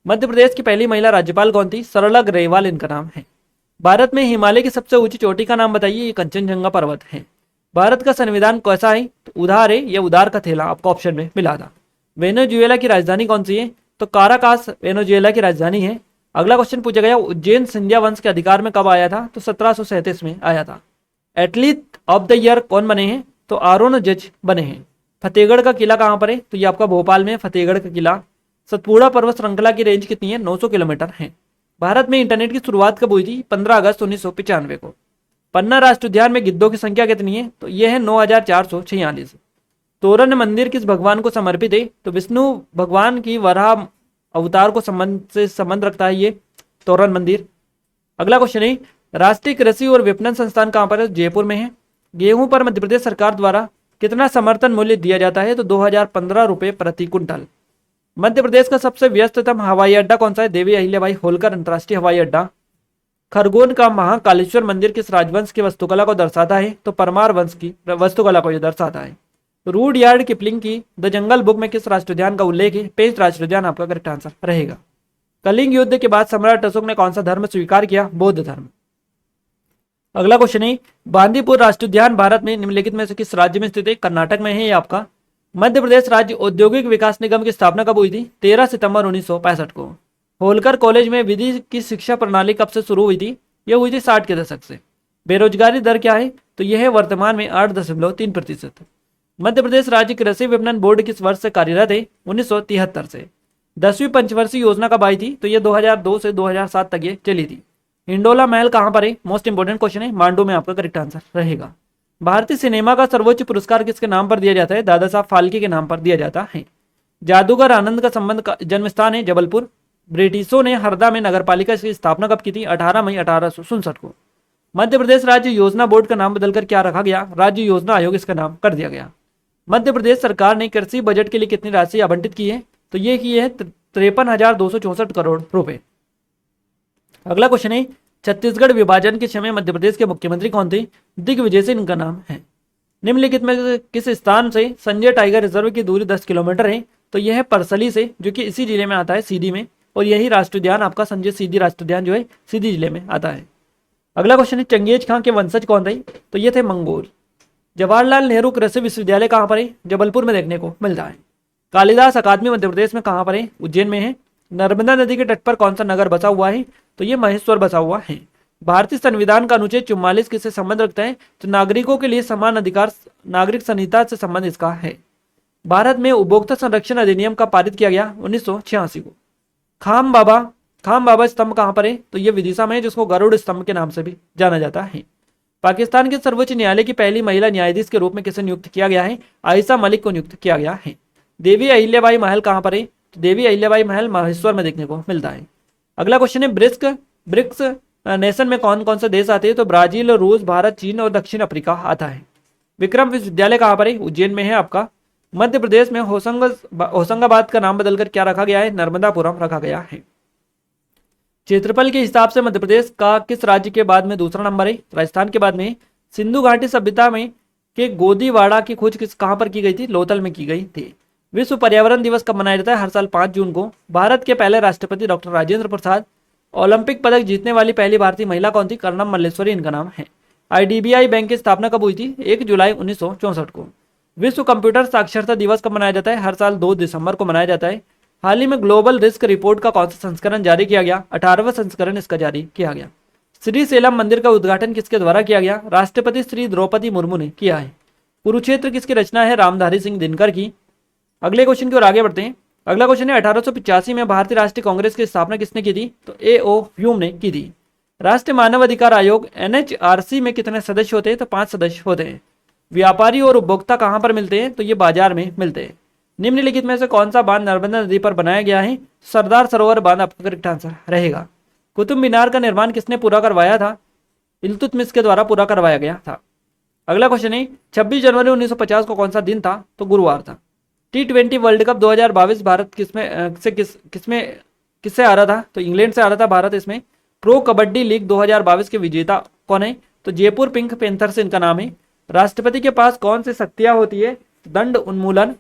मध्य प्रदेश की पहली महिला राज्यपाल कौन थी? सरला ग्रेवाल इनका नाम है। भारत में हिमालय की सबसे ऊंची चोटी का नाम बताइए। ये कंचनजंगा पर्वत है। भारत का संविधान कैसा है? तो उदार है या उदार का थैला आपको ऑप्शन में मिला था। वेनेजुएला की राजधानी कौन सी है? तो काराकास वेनेजुएला की राजधानी है। अगला क्वेश्चन पूछा गया, उज्जैन सिंधिया वंश के अधिकार में कब आया था? तो 1737 में आया था। एथलीट ऑफ द ईयर कौन बने हैं? तो आरोन जज बने हैं। फतेहगढ़ का किला कहां पर है? तो ये आपका भोपाल में फतेहगढ़ का किला। सतपुड़ा पर्वत श्रृंखला की रेंज कितनी है? 900 किलोमीटर है। भारत में इंटरनेट की शुरुआत कब हुई थी? 15 अगस्त 1995 को। पन्ना राष्ट्रीय उद्यान में गिद्धों की संख्या कितनी है? तो यह है 9446। तोरण मंदिर किस भगवान को समर्पित है? तो विष्णु भगवान की वराह अवतार को संबंध रखता है ये तोरण मंदिर। अगला क्वेश्चन है, राष्ट्रीय कृषि और विपणन संस्थान कहां पर है? जयपुर में है। गेहूं पर मध्य प्रदेश सरकार द्वारा कितना समर्थन मूल्य दिया जाता है? तो 2015 रुपए प्रति कुंटल। मध्य प्रदेश का सबसे व्यस्ततम हवाई अड्डा कौन सा है? देवी अहिल्याबाई होलकर अंतर्राष्ट्रीय हवाई अड्डा। खरगोन का महाकालेश्वर मंदिर किस राजवंश की वस्तुकला को दर्शाता है? तो परमार वंश की वस्तुकला को यह दर्शाता है। रूड यार्ड किपलिंग की द जंगल बुक में किस राष्ट्रीय उद्यान का उल्लेख है? पेंच राष्ट्रीय उद्यान आपका करेक्ट आंसर रहेगा। कलिंग युद्ध के बाद सम्राट अशोक ने कौन सा धर्म स्वीकार किया? बौद्ध धर्म। अगला क्वेश्चन है, बांदीपुर राष्ट्रीय उद्यान भारत में निम्नलिखित में से किस राज्य में स्थित है? कर्नाटक में है ये आपका। मध्य प्रदेश राज्य औद्योगिक विकास निगम की स्थापना कब हुई थी? 13 सितंबर 1965 को। होलकर कॉलेज में विधि की शिक्षा प्रणाली कब से शुरू हुई थी? यह हुई थी 60 के दशक से। बेरोजगारी दर क्या है? तो यह है वर्तमान में 8.3%। मध्य प्रदेश राज्य कृषि विपणन बोर्ड किस वर्ष से कार्यरत है? 1973 से। 10वीं पंचवर्षीय योजना कब आई थी? तो यह 2002 से 2007 तक ये चली थी। हिंडोला महल कहां पर है? मोस्ट इंपोर्टेंट क्वेश्चन है, मांडू में आपका करेक्ट आंसर रहेगा। भारतीय सिनेमा का सर्वोच्च पुरस्कार किसके नाम पर दिया जाता है? दादा साहब फाल्के के नाम पर दिया जाता है। जादूगर आनंद का संबंध का जन्म स्थान है जबलपुर। ब्रिटिशों ने हरदा में नगरपालिका की स्थापना कब की थी? 18 मई 1867 को। मध्य प्रदेश राज्य योजना बोर्ड का नाम बदलकर क्या रखा गया? राज्य योजना आयोग इसका नाम कर दिया गया। मध्य प्रदेश सरकार ने कृषि बजट के लिए कितनी राशि आवंटित की है? तो ये की है 53,264 करोड़ रुपए। अगला क्वेश्चन है, छत्तीसगढ़ विभाजन के समय मध्य प्रदेश के मुख्यमंत्री कौन थे? दिग्विजय सिंह इनका नाम है। निम्नलिखित में किस स्थान से संजय टाइगर रिजर्व की दूरी 10 किलोमीटर है? तो यह है परसली से, जो कि इसी जिले में आता है, सीधी में। और यही राष्ट्रीय उद्यान आपका संजय सीधी राष्ट्रीय उद्यान जो है सीधी जिले में आता है। अगला क्वेश्चन है, चंगेज खां के वंशज कौन थे? तो ये थे मंगोल। जवाहरलाल नेहरू कृषि विश्वविद्यालय कहाँ पर है? जबलपुर में देखने को मिलता है। कालिदास अकादमी मध्य प्रदेश में कहाँ पर है? उज्जैन में है। नर्मदा नदी के तट पर कौन सा नगर बसा हुआ है? तो ये महेश्वर बसा हुआ है। भारतीय संविधान का अनुच्छेद 44 किससे संबंध रखता है? तो नागरिकों के लिए समान अधिकार, नागरिक संहिता से संबंध इसका है। भारत में उपभोक्ता संरक्षण अधिनियम का पारित किया गया 1986 को। खाम बाबा स्तंभ कहाँ पर है? तो ये विदिशा में है, जिसको गरुड़ स्तंभ के नाम से भी जाना जाता है। पाकिस्तान के सर्वोच्च न्यायालय की पहली महिला न्यायाधीश के रूप में किसे नियुक्त किया गया है? आयशा मलिक को नियुक्त किया गया है। देवी अहिल्याबाई महल कहाँ पर है? तो देवी अहिल्याबाई महल महेश्वर में देखने को मिलता है। अगला क्वेश्चन है, ब्रिक्स नेशन में कौन कौन से देश आते हैं? तो ब्राजील, रूस, भारत, चीन और दक्षिण अफ्रीका आता है। विक्रम विश्वविद्यालय कहाँ पर है? उज्जैन में है आपका। मध्य प्रदेश में होशंगाबाद का नाम बदलकर क्या रखा गया है? नर्मदापुरम रखा गया है। क्षेत्रफल के हिसाब से मध्य प्रदेश का किस राज्य के बाद में दूसरा नंबर है? राजस्थान के बाद में। सिंधु घाटी सभ्यता में के गोदीवाड़ा की खोज कहां पर की गई थी? लोथल में की गई थी। विश्व पर्यावरण दिवस कब मनाया जाता है? हर साल 5 जून को। भारत के पहले राष्ट्रपति डॉक्टर राजेंद्र प्रसाद। ओलंपिक पदक जीतने वाली पहली भारतीय महिला कौन थी? कर्णम मल्लेश्वरी इनका नाम है। IDBI बैंक की स्थापना कब हुई थी? 1 जुलाई 1964 को। विश्व कंप्यूटर साक्षरता दिवस कब मनाया जाता है? हर साल 2 दिसंबर को मनाया जाता है। हाल ही में ग्लोबल रिस्क रिपोर्ट का कौन सा संस्करण जारी किया गया? 18वां संस्करण इसका जारी किया गया। श्री सेलम मंदिर का उद्घाटन किसके द्वारा किया गया? राष्ट्रपति श्री द्रौपदी मुर्मू ने किया है। कुरुक्षेत्र किसकी रचना है? रामधारी सिंह दिनकर की। अगले क्वेश्चन की ओर आगे बढ़ते हैं। अगला क्वेश्चन है 1885 में भारतीय राष्ट्रीय कांग्रेस की स्थापना किसने की थी? तो A.O. ह्यूम ने की थी। राष्ट्रीय मानव अधिकार आयोग NHRC में कितने सदस्य होते हैं? तो 5 सदस्य होते हैं। व्यापारी और उपभोक्ता कहां पर मिलते हैं? तो ये बाजार में मिलते हैं। निम्नलिखित में से कौन सा बांध नर्मदा नदी पर बनाया गया है? सरदार सरोवर बांध आपका करेक्ट आंसर रहेगा। कुतुब मीनार का निर्माण किसने पूरा करवाया था? इल्तुतमिश के द्वारा पूरा करवाया गया था। अगला क्वेश्चन है 26 जनवरी 1950 को कौन सा दिन था? तो गुरुवार था। T20 वर्ल्ड कप 2022 भारत किससे आ रहा था? तो इंग्लैंड से आ रहा था भारत। इसमें प्रो कबड्डी लीग 2022 के विजेता कौन है? तो जयपुर पिंक पैंथर्स इनका नाम है। राष्ट्रपति के पास कौन सी शक्तियां होती है? दंड उन्मूलन,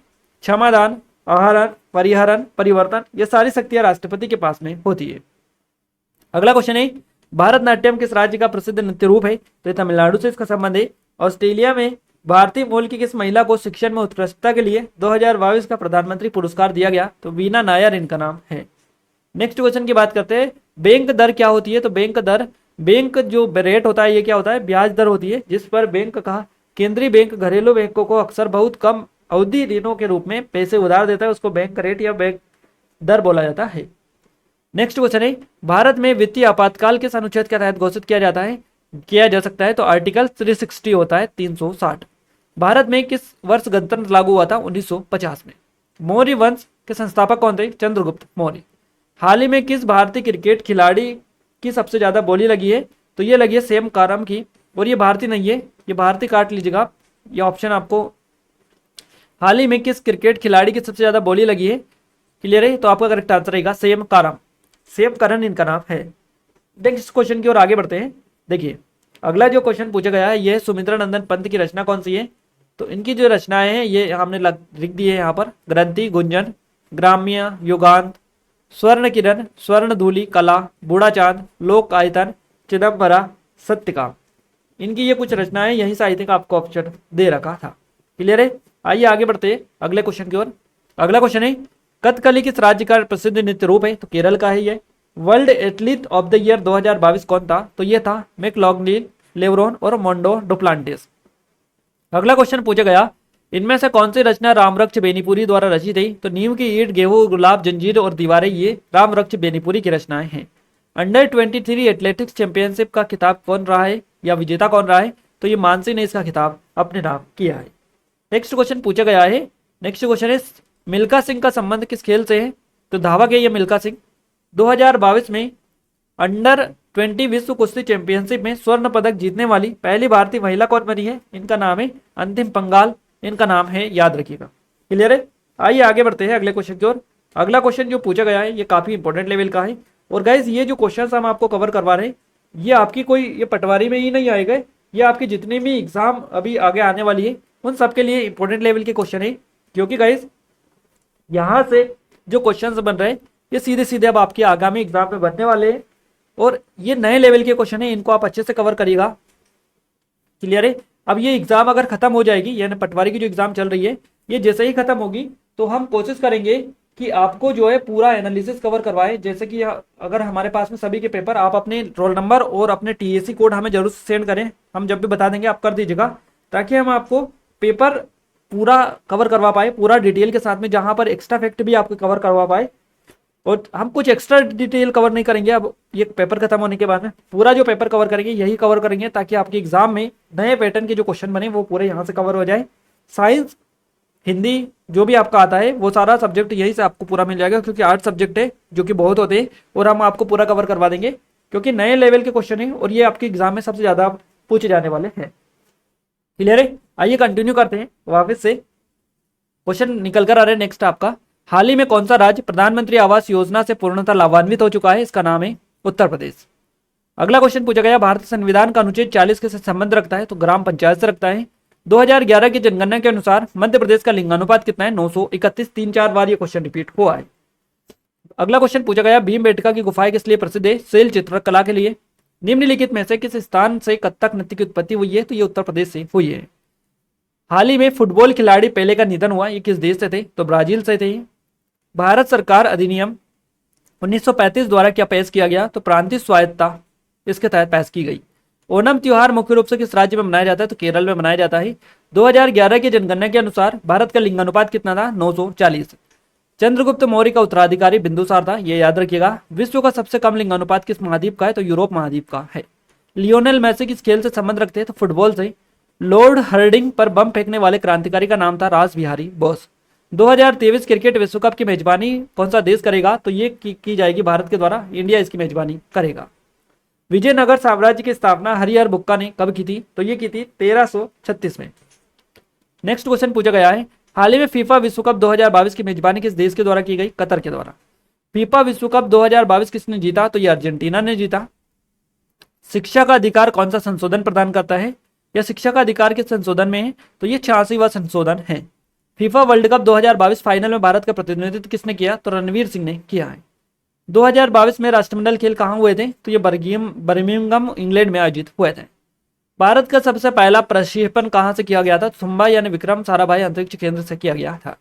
क्षमादान, आहरण, परिहरण, परिवर्तन, ये सारी शक्तियां राष्ट्रपति के पास में होती है। अगला क्वेश्चन है भारतनाट्यम किस राज्य का प्रसिद्ध नृत्य रूप है? तो तमिलनाडु से इसका संबंध है। ऑस्ट्रेलिया में भारतीय मूल की किस महिला को शिक्षण में उत्कृष्टता के लिए 2022 का प्रधानमंत्री पुरस्कार दिया गया? तो वीना नायर इनका नाम है। नेक्स्ट क्वेश्चन की बात करते हैं। बैंक दर क्या होती है? तो बैंक जो रेट होता है ये क्या होता है? ब्याज दर होती है, जिस पर बैंक का केंद्रीय बैंक घरेलू बैंकों को अक्सर बहुत कम अवधि ऋणों के रूप में पैसे उधार देता है, उसको बैंक रेट या बैंक दर बोला जाता है। नेक्स्ट क्वेश्चन है भारत में वित्तीय आपातकाल किस अनुच्छेद के तहत घोषित किया जा सकता है? तो आर्टिकल 360 होता है 360। भारत में किस वर्ष गणतंत्र लागू हुआ था? 1950 में। मौर्य वंश के संस्थापक कौन थे? चंद्रगुप्त मौर्य। हाल ही में किस भारतीय क्रिकेट खिलाड़ी की सबसे ज्यादा बोली लगी है? तो ये लगी है सैम कारम की, और ये भारतीय नहीं है, ये भारतीय काट लीजिएगा, ये ऑप्शन आपको। हाल ही में किस क्रिकेट खिलाड़ी की सबसे ज्यादा बोली लगी है? क्लियर है? तो आपका करेक्ट आंसर रहेगा सैम करन इनका नाम है। नेक्स्ट क्वेश्चन की ओर आगे बढ़ते हैं। देखिए अगला जो क्वेश्चन पूछा गया है ये सुमित्रा नंदन पंत की रचना कौन सी है? तो इनकी जो रचनाएं हैं ये हमने लिख दी है यहाँ पर। ग्रंथि, गुंजन, ग्राम्य, युगांत, स्वर्ण किरण, स्वर्ण धूलि, कला, बूढ़ा चांद, लोक आयतन, चिदम्बरा, सत्यका, इनकी ये कुछ रचनाएं, यही साहित्य का आपको ऑप्शन दे रखा था। क्लियर है? आइए आगे बढ़ते हैं अगले क्वेश्चन की ओर। अगला क्वेश्चन है कथकली किस राज्य का प्रसिद्ध नृत्य रूप है? तो केरल का है ये। World athlete of the year 2022 कौन था? तो ये था मैकलॉगलिन, लेब्रॉन और मोंडो डुप्लांटिस। अगला क्वेश्चन पूछा गया इनमें से कौन सी रचना रामरक्ष बेनीपुरी द्वारा रचित है? तो नीम की ईंट, गेहूं, गुलाब, जंजीर और दीवारें ये रामरक्ष बेनीपुरी की रचनाएं हैं। अंडर 23 एथलेटिक्स चैंपियनशिप का खिताब कौन रहा है या विजेता कौन रहा है? तो ये मानसी ने इसका खिताब अपने नाम किया है। नेक्स्ट क्वेश्चन पूछा गया है। नेक्स्ट क्वेश्चन है मिल्खा सिंह का संबंध किस खेल से है? तो धावक है ये मिल्खा सिंह। 2022 में अंडर 20 विश्व कुश्ती चैंपियनशिप में स्वर्ण पदक जीतने वाली पहली भारतीय महिला कौन बनी है? इनका नाम है अंतिम पंगाल, इनका नाम है, याद रखिएगा। क्लियर है? आइए आगे बढ़ते हैं अगले क्वेश्चन की ओर। अगला क्वेश्चन जो पूछा गया है ये काफी इंपॉर्टेंट लेवल का है। और गाइज ये जो क्वेश्चन हम आपको कवर करवा रहे हैं ये आपकी कोई ये पटवारी में ही नहीं आएगा, ये आपकी जितनी भी एग्जाम अभी आगे आने वाली है उन सबके लिए इंपॉर्टेंट लेवल के क्वेश्चन है। क्योंकि गाइज यहाँ से जो क्वेश्चन बन रहे हैं ये सीधे सीधे अब आपके आगामी एग्जाम में बनने वाले हैं और ये नए लेवल के क्वेश्चन है, इनको आप अच्छे से कवर करिएगा। क्लियर है? अब ये एग्जाम अगर खत्म हो जाएगी, यानी पटवारी की जो एग्जाम चल रही है ये जैसे ही खत्म होगी तो हम कोशिश करेंगे कि आपको जो है पूरा एनालिसिस कवर करवाएं। जैसे कि अगर हमारे पास में सभी के पेपर, आप अपने रोल नंबर और अपने TAC कोड हमें जरूर सेंड करें, हम जब भी बता देंगे आप कर दीजिएगा, ताकि हम आपको पेपर पूरा कवर करवा पाए पूरा डिटेल के साथ में, जहां पर एक्स्ट्रा फैक्ट भी आपको कवर करवा पाए। और हम कुछ एक्स्ट्रा डिटेल कवर नहीं करेंगे, अब ये पेपर खत्म होने के बाद में पूरा जो पेपर कवर करेंगे यही कवर करेंगे, ताकि आपके एग्जाम में नए पैटर्न के जो क्वेश्चन बने वो पूरे यहाँ से कवर हो जाए। साइंस, हिंदी जो भी आपका आता है वो सारा सब्जेक्ट यही से आपको पूरा मिल जाएगा, क्योंकि 8 सब्जेक्ट है जो कि बहुत होते हैं और हम आपको पूरा कवर करवा देंगे, क्योंकि नए लेवल के क्वेश्चन है और ये आपके एग्जाम में सबसे ज्यादा पूछे जाने वाले हैं। क्लियर है? आइए कंटिन्यू करते हैं। वापस से क्वेश्चन निकल कर आ रहे हैं नेक्स्ट आपका। हाल ही में कौन सा राज्य प्रधानमंत्री आवास योजना से पूर्णतः लाभान्वित हो चुका है? इसका नाम है उत्तर प्रदेश। अगला क्वेश्चन पूछा गया भारतीय संविधान का अनुच्छेद 40 किससे संबंध रखता है? तो ग्राम पंचायत से रखता है। 2011 की जनगणना के अनुसार मध्य प्रदेश का लिंगानुपात कितना है? 931। 3-4 बार ये क्वेश्चन रिपीट हुआ है। अगला क्वेश्चन पूछा गया भीमबेटका की गुफाएं किस लिए प्रसिद्ध है? शैल चित्रकला के लिए। निम्नलिखित में से किस स्थान से कत्थक नृत्य की उत्पत्ति हुई है? तो ये उत्तर प्रदेश से हुई है। हाल ही में फुटबॉल खिलाड़ी पेले का निधन हुआ, ये किस देश से थे? तो ब्राजील से थे। भारत सरकार अधिनियम 1935 द्वारा क्या पेश किया गया? तो प्रांतीय स्वायत्तता इसके तहत पेश की गई। ओणम त्योहार मुख्य रूप से किस राज्य में मनाया जाता है? तो केरल में मनाया जाता है। 2011 की जनगणना के अनुसार भारत का लिंगानुपात कितना था? 940। चंद्रगुप्त मौर्य का उत्तराधिकारी बिंदुसार था, ये याद रखिएगा। विश्व का सबसे कम लिंगानुपात किस महाद्वीप का है? तो यूरोप महाद्वीप का है। लियोनेल मेसी किस खेल से संबंध रखते हैं? तो फुटबॉल से। लॉर्ड हर्डिंग पर बम फेंकने वाले क्रांतिकारी का नाम था रास बिहारी बोस। 2023 क्रिकेट विश्व कप की मेजबानी कौन सा देश करेगा? तो ये की जाएगी भारत के द्वारा, इंडिया इसकी मेजबानी करेगा। विजयनगर साम्राज्य की स्थापना हरिहर बुक्का ने कब की थी? तो ये की थी 1336 में। नेक्स्ट क्वेश्चन पूछा गया है, हाल ही में फीफा विश्व कप 2022 की मेजबानी किस देश के द्वारा की गई? कतर के द्वारा। फीफा विश्व कप 2022 किसने जीता? तो ये अर्जेंटीना ने जीता। शिक्षा का अधिकार कौन सा संशोधन प्रदान करता है, या शिक्षा का अधिकार किस संशोधन में है? तो ये 86वां संशोधन है। फीफा वर्ल्ड कप 2022 फाइनल में भारत का प्रतिनिधित्व किसने किया? तो रणवीर सिंह ने किया है। 2022 में राष्ट्रमंडल खेल कहाँ हुए थे? तो ये बर्मिंघम इंग्लैंड में आयोजित हुए थे। भारत का सबसे पहला प्रक्षेपण कहाँ से किया गया था? थुम्बा यानी विक्रम साराभाई अंतरिक्ष केंद्र से किया गया था।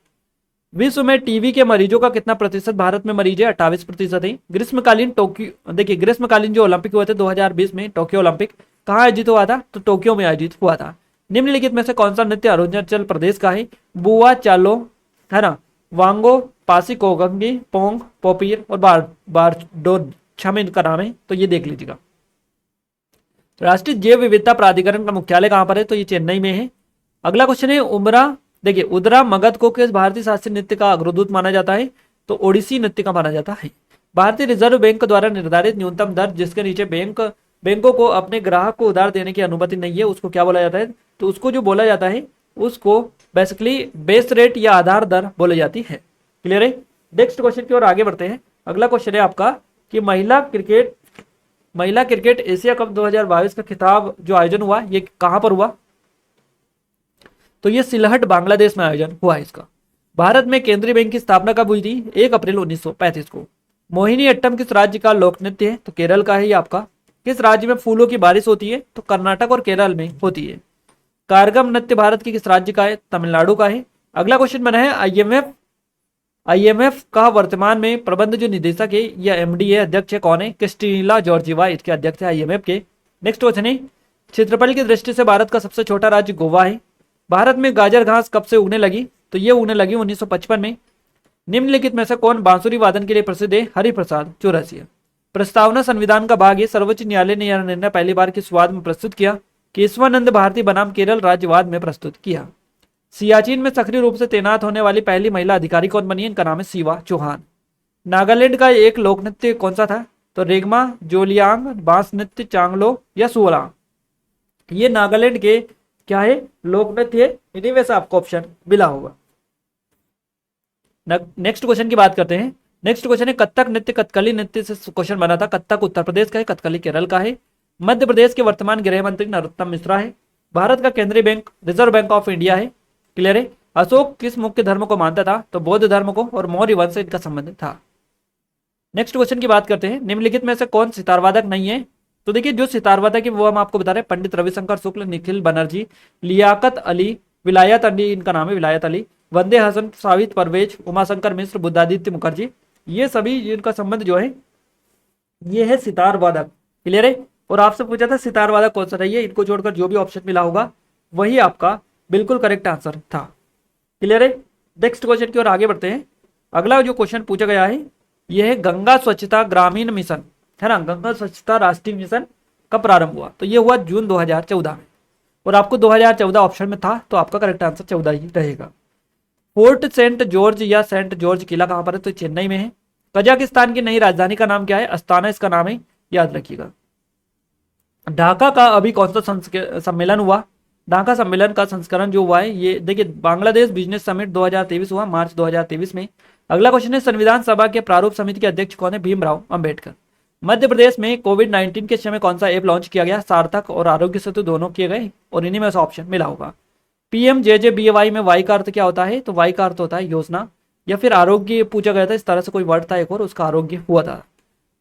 विश्व में टीबी के मरीजों का कितना प्रतिशत भारत में मरीज है? 28% है। ग्रीष्मकालीन टोक्यो, देखिए ग्रीष्मकालीन जो ओलंपिक हुए थे 2020 में, टोक्यो ओलंपिक कहाँ आयोजित हुआ था? तो टोक्यो में आयोजित हुआ था। निम्नलिखित में से कौन सा नृत्य अरुणाचल प्रदेश का है? बुआ चालो, है ना, वांगो, पासी कोगंगी, पोंग, पोपीर और बारडो छमिन का नाम है, तो ये देख लीजिएगा। राष्ट्रीय जैव विविधता प्राधिकरण का मुख्यालय कहां पर है? तो ये चेन्नई में है। अगला क्वेश्चन है, उमरा, देखिए उदरा मगध को किस भारतीय शास्त्रीय नृत्य का अग्रदूत माना जाता है? तो ओडिसी नृत्य का माना जाता है। भारतीय रिजर्व बैंक द्वारा निर्धारित न्यूनतम दर जिसके नीचे बैंकों को अपने ग्राहक को उधार देने की अनुमति नहीं है, उसको क्या बोला जाता है? तो उसको जो बोला जाता है उसको बेसिकली बेस रेट या आधार दर बोली जाती है। क्लियर है? नेक्स्ट क्वेश्चन की ओर आगे बढ़ते हैं। अगला क्वेश्चन है आपका कि महिला क्रिकेट एशिया कप 2022 का खिताब जो आयोजन हुआ ये कहां पर हुआ? तो ये सिलहट बांग्लादेश में आयोजन हुआ है इसका। भारत में केंद्रीय बैंक की स्थापना कब हुई थी? 1 अप्रैल 1935 को। मोहिनी अट्टम किस राज्य का लोक नृत्य है? तो केरल का है ये आपका। किस राज्य में फूलों की बारिश होती है? तो कर्नाटक और केरल में होती है। कारगम नृत्य भारत के किस राज्य का है? तमिलनाडु का है। अगला क्वेश्चन बना है, आईएमएफ का वर्तमान में प्रबंध जो निदेशक है या एमडी अध्यक्ष है कौन है? क्रिस्टीना जॉर्जिवा इसके अध्यक्ष है आईएमएफ के। नेक्स्ट क्वेश्चन है, क्षेत्रफल की दृष्टि से भारत का सबसे छोटा राज्य गोवा है। भारत में गाजर घास कब से उगने लगी? तो ये उगने लगी 1955 में। निम्नलिखित में से कौन बांसुरी वादन के लिए प्रसिद्ध है? हरिप्रसाद चौरसिया। प्रस्तावना संविधान का भाग है। सर्वोच्च न्यायालय ने यह निर्णय पहली बार किस वाद में प्रस्तुत किया? केशवानंद भारती बनाम केरल राज्यवाद में प्रस्तुत किया। सियाचिन में सक्रिय रूप से तैनात होने वाली पहली महिला अधिकारी कौन बनी? इनका नाम है शिवा चौहान। नागालैंड का एक लोक नृत्य कौन सा था? तो रेगमा, जोलियांग, बांस नृत्य, चांगलो या सुवला। ये नागालैंड के क्या है? लोक नृत्य है। इन्हीं में से आपको ऑप्शन मिला होगा। नेक्स्ट क्वेश्चन की बात करते हैं। नेक्स्ट क्वेश्चन है, कथक नृत्य कथकली नृत्य से क्वेश्चन बना था। कथक उत्तर प्रदेश का है, कथकली केरल का है। मध्य प्रदेश के वर्तमान गृह मंत्री नरोत्तम मिश्रा है। भारत का केंद्रीय bank reserve bank of India है। क्लियर है? अशोक किस मुख्य धर्म को मानता था? तो बौद्ध धर्म को, और मौर्य वंश से इनका संबंध था। नेक्स्ट क्वेश्चन की बात करते हैं। निम्नलिखित में से कौन सितारवादक नहीं है? तो देखिए जो सितारवादक है वो हम आपको बता रहे हैं, पंडित रविशंकर शुक्ल, निखिल बनर्जी, लियाकत अली, विलायत अली, इनका नाम है विलायत अली, वंदे हसन, सावित परवेज, उमाशंकर मिश्र, बुद्धादित्य मुखर्जी। ये सभी इनका संबंध जो है ये है सितार वादक। क्लियर है? और आपसे पूछा था सितार वादक कौन सा रही है, इनको छोड़कर जो भी ऑप्शन मिला होगा वही आपका बिल्कुल करेक्ट आंसर था। क्लियर है? नेक्स्ट क्वेश्चन की ओर आगे बढ़ते हैं। अगला जो क्वेश्चन पूछा गया है यह है, गंगा स्वच्छता ग्रामीण मिशन, है ना, गंगा स्वच्छता राष्ट्रीय मिशन कब प्रारंभ हुआ? तो ये हुआ जून 2014 में, और आपको 2014 ऑप्शन में था, तो आपका करेक्ट आंसर 14 ही रहेगा। फोर्ट सेंट जॉर्ज या सेंट जॉर्ज किला कहां पर है? तो चेन्नई में है। कजाकिस्तान की नई राजधानी का नाम क्या है? अस्ताना इसका नाम है, याद रखिएगा। ढाका का अभी कौन सा सम्मेलन हुआ? ढाका सम्मेलन का संस्करण जो हुआ है ये देखिए, बांग्लादेश बिजनेस समिट 2023 हुआ मार्च 2023 में। अगला क्वेश्चन है, संविधान सभा के प्रारूप समिति के अध्यक्ष कौन है? भीमराव अंबेडकर। मध्य प्रदेश में कोविड-19 के समय कौन सा ऐप लॉन्च किया गया? सार्थक और आरोग्य सेतु दोनों किए गए, और इन्हीं में से ऑप्शन मिला होगा। PMJJBY में वाई का अर्थ क्या होता है? तो वाई का अर्थ होता है योजना, या फिर आरोग्य पूछा गया था, इस तरह से कोई वर्ड था एक और, उसका आरोग्य हुआ था।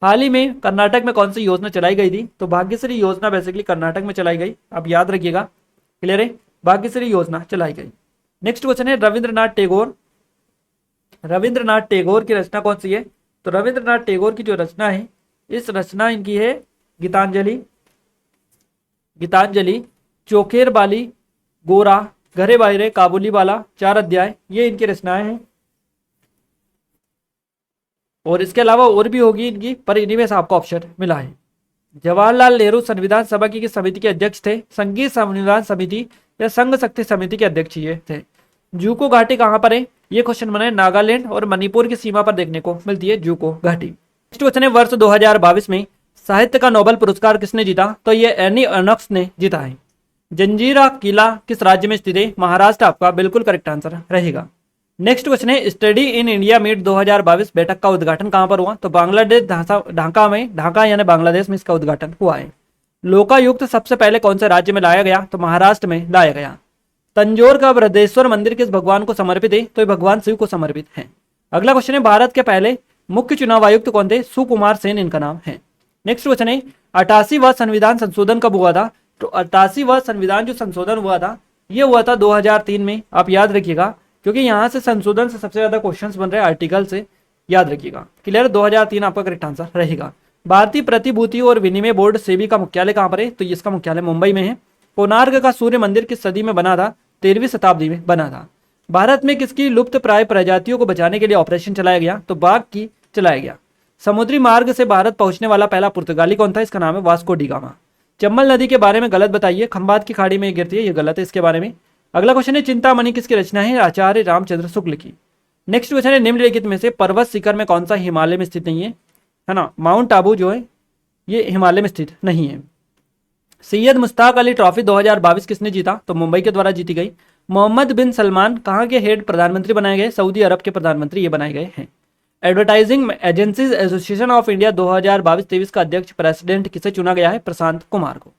हाल ही में कर्नाटक में कौन सी योजना चलाई गई थी? तो भाग्यश्री योजना बेसिकली कर्नाटक में चलाई गई, आप याद रखिएगा। क्लियर है? भाग्यश्री योजना चलाई गई। नेक्स्ट क्वेश्चन है रविंद्रनाथ टैगोर, रविंद्रनाथ टैगोर की रचना कौन सी है? तो रविंद्रनाथ टैगोर की जो रचना है, इस रचना इनकी है गीतांजलि, गीतांजलि, चोखेर बाली, गोरा, घरे बाहरे, काबुली वाला, 4 अध्याय, ये इनकी रचनाएं हैं। और इसके अलावा और भी होगी इनकी, पर इन्हीं में से आपको ऑप्शन मिला है। जवाहरलाल नेहरू संविधान सभा की किस समिति के अध्यक्ष थे? संघीय संविधान समिति या संघ शक्ति समिति के अध्यक्ष ये थे। जूको घाटी कहां पर है? ये क्वेश्चन बना है नागालैंड और मणिपुर की सीमा पर देखने को मिलती है जूको घाटी। नेक्स्ट क्वेश्चन है वर्ष 2022 में साहित्य का नोबेल पुरस्कार किसने जीता? तो ये एनी अर्नस्ट ने जीता है। जंजीरा किला किस राज्य में स्थित है? महाराष्ट्र आपका बिल्कुल करेक्ट आंसर रहेगा। नेक्स्ट क्वेश्चन है स्टडी इन इंडिया मीट 2022 बैठक का उद्घाटन कहां पर हुआ? तो बांग्लादेश ढाका में, ढाका यानी बांग्लादेश में इसका उद्घाटन हुआ है। लोकायुक्त सबसे पहले कौन से राज्य में लाया गया? तो महाराष्ट्र में लाया गया। तंजौर का बृहदेश्वर मंदिर किस भगवान को समर्पित है? तो ये भगवान शिव को समर्पित है। अगला क्वेश्चन है भारत के पहले मुख्य चुनाव आयुक्त कौन थे? सुकुमार सेन इनका नाम है। नेक्स्ट क्वेश्चन है 88वां संविधान संशोधन कब हुआ था? तो 88वां संविधान जो संशोधन हुआ था ये हुआ था 2003 में। आप याद रखिएगा क्योंकि यहां से संशोधन से सबसे ज्यादा क्वेश्चंस बन रहे हैं आर्टिकल से, याद रखिएगा। क्लियर? 2003 आपका करेक्ट आंसर रहेगा। भारतीय प्रतिभूति और विनिमय बोर्ड सेबी का मुख्यालय कहां पर है? तो इसका मुख्यालय मुंबई में है। कोणार्क का सूर्य मंदिर किस सदी में बना था? 13वीं शताब्दी में बना था। भारत में किसकी लुप्त प्राय प्रजातियों को बचाने के लिए ऑपरेशन चलाया गया? तो बाघ की चलाया गया। समुद्री मार्ग से भारत पहुंचने वाला पहला पुर्तगाली कौन था? इसका नाम है वास्को डी गामा। चंबल नदी के बारे में गलत बताइए, खंबात की खाड़ी में गिरती है, ये गलत है इसके बारे में। अगला क्वेश्चन है चिंतामणि किसकी रचना है? आचार्य रामचंद्र शुक्ल की। नेक्स्ट क्वेश्चन है निम्नलिखित में से पर्वत शिखर में कौन सा हिमालय में स्थित नहीं है ना? माउंट आबू जो है ये हिमालय में स्थित नहीं है। सैयद मुश्ताक अली ट्रॉफी 2022 किसने जीता? तो मुंबई के द्वारा जीती गई। मोहम्मद बिन सलमान कहाँ के हेड प्रधानमंत्री बनाए गए? सऊदी अरब के प्रधानमंत्री ये बनाए गए हैं। Advertising agencies association of India 2022-23 का अध्यक्ष प्रेसिडेंट किसे चुना गया है? प्रशांत कुमार को।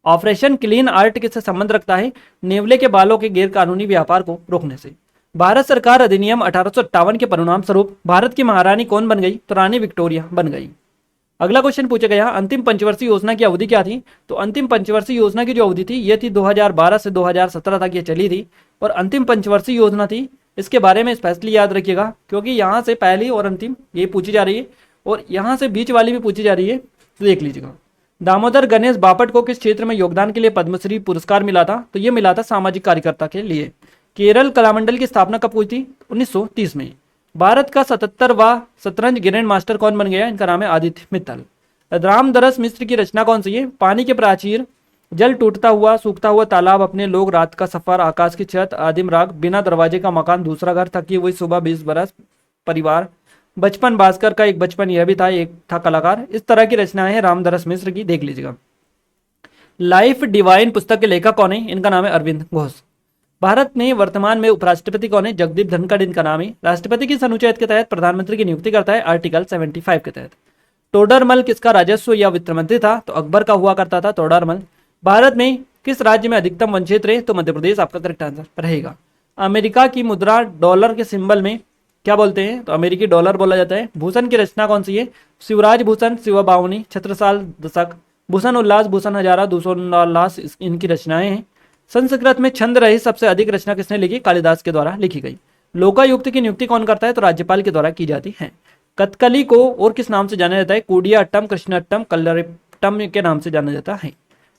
ऑपरेशन क्लीन आर्ट किससे संबंध रखता है? नेवले के बालों के गैरकानूनी व्यापार को रोकने से। भारत सरकार अधिनियम 1858 के परिणाम स्वरूप भारत की महारानी कौन बन गई? तो रानी विक्टोरिया बन गई। अगला क्वेश्चन पूछा गया अंतिम पंचवर्षीय योजना की अवधि क्या थी? तो अंतिम पंचवर्षीय योजना की जो अवधि थी ये थी 2012 से 2017 तक ये चली थी। और अंतिम पंचवर्षीय योजना थी, इसके बारे में स्पेशली याद रखिएगा क्योंकि यहाँ से पहली और अंतिम ये पूछी जा रही है और यहाँ से बीच वाली भी पूछी जा रही है, तो देख लीजिएगा। दामोदर गणेश बापट को किस क्षेत्र में योगदान के लिए पद्मश्री पुरस्कार मिला था? तो ये मिला था सामाजिक कार्यकर्ता के लिए। केरल कलामंडल की स्थापना कब हुई थी? 1930 में। भारत का 77वां शतरंज ग्रैंड मास्टर कौन बन गया? इनका नाम है आदित्य मित्तल। रामदरस मिश्र की रचना कौन सी है? पानी के प्राचीर, जल टूटता हुआ, सूखता हुआ तालाब, अपने लोग, रात का सफर, आकाश की छत, आदिम राग, बिना दरवाजे का मकान, दूसरा घर, थकी हुई सुबह, 20 बरस, परिवार, बचपन, भास्कर का एक बचपन, यह भी था, एक था कलाकार। इस तरह की रचनाएं हैं रामदरस मिश्र की, देख लीजिएगा। लाइफ डिवाइन पुस्तक के लेखक कौन है? इनका नाम है अरविंद घोष। भारत में वर्तमान में उपराष्ट्रपति कौन है? जगदीप धनखड़ इनका नाम है। राष्ट्रपति किस अनुच्छेद के तहत प्रधानमंत्री की नियुक्ति करता है? आर्टिकल 75 के तहत। तोडरमल किसका राजस्व या वित्त मंत्री था? तो अकबर का हुआ करता था तोडरमल। भारत में किस राज्य में अधिकतम वन क्षेत्र है? तो मध्य प्रदेश आपका करेक्ट आंसर रहेगा। अमेरिका की मुद्रा डॉलर के सिंबल में क्या बोलते हैं? तो अमेरिकी डॉलर बोला जाता है। भूषण की रचना कौन सी है? शिवराज भूषण, शिवबावनी, छत्रसाल दशक, भूषण उल्लास, भूषण हजारा, दूषण उल्लास इनकी रचनाएं हैं। संस्कृत में छंद रही सबसे अधिक रचना किसने लिखी? कालिदास के द्वारा लिखी गई। लोकायुक्त की नियुक्ति कौन करता है? तो राज्यपाल के द्वारा की जाती है। कथकली को और किस नाम से जाना जाता है? कुडियाट्टम, कृष्णाट्टम, कल्लरिप्पट्टम के नाम से जाना जाता है।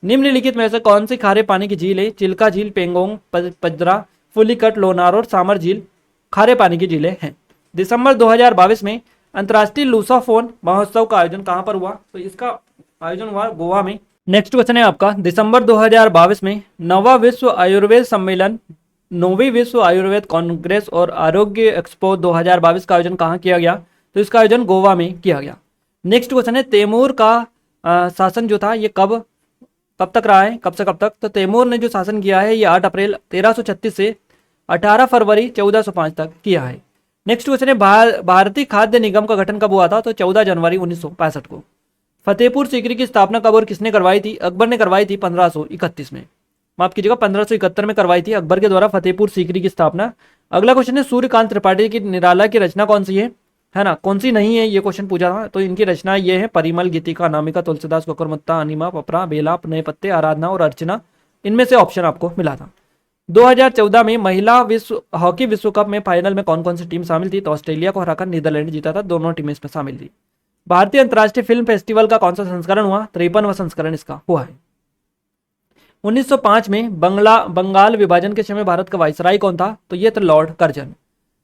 निम्नलिखित में से कौन सी खारे पानी की झील है? चिल्का झील, पेंगोंग, पजरा, फुलिकट, लोनार और सामर झील खारे पानी की झीलें हैं। दिसंबर 2022 में अंतर्राष्ट्रीय लूसाफोन महोत्सव का आयोजन कहां पर हुआ? तो इसका आयोजन हुआ गोवा में। नेक्स्ट क्वेश्चन है आपका दिसंबर 2022 में नवा विश्व आयुर्वेद सम्मेलन, 9वीं विश्व आयुर्वेद कांग्रेस और आरोग्य एक्सपो 2022 का आयोजन कहां किया गया? तो इसका आयोजन गोवा में किया गया। नेक्स्ट क्वेश्चन है तैमूर का शासन जो था ये कब तक रहा है? कब से कब तक? तो तैमूर ने जो शासन किया है ये 8 अप्रैल 1336 से 18 फरवरी 1405 तक किया है। नेक्स्ट क्वेश्चन है भारतीय खाद्य निगम का गठन कब हुआ था? तो 14 जनवरी 1965 को। फतेहपुर सीकरी की स्थापना कब और किसने करवाई थी? अकबर ने करवाई थी 1531 में, माफ कीजिएगा 1571 में करवाई थी अकबर के द्वारा फतेहपुर सीकरी की स्थापना। अगला क्वेश्चन है सूर्यकांत त्रिपाठी की निराला की रचना कौन सी है ना? कौन सी नहीं है ये क्वेश्चन पूछा था। तो इनकी रचना ये है परिमल, गीतिका, अनामिका, तुलसीदास, कोकरमुत्ता, अनिमा, पपरा, बेला, नए पत्ते, आराधना और अर्चना। इनमें से ऑप्शन आपको मिला था। 2014 में महिला हॉकी विश्व कप में फाइनल में कौन कौन सी टीम शामिल थी? तो ऑस्ट्रेलिया को हराकर नीदरलैंड जीता था, दोनों टीमें इसमें शामिल थी। भारतीय अंतर्राष्ट्रीय फिल्म फेस्टिवल का कौन सा संस्करण हुआ? 53वां संस्करण इसका हुआ है। 1905 में बंगाल विभाजन के समय भारत का वायसराय कौन था? तो ये था लॉर्ड कर्जन।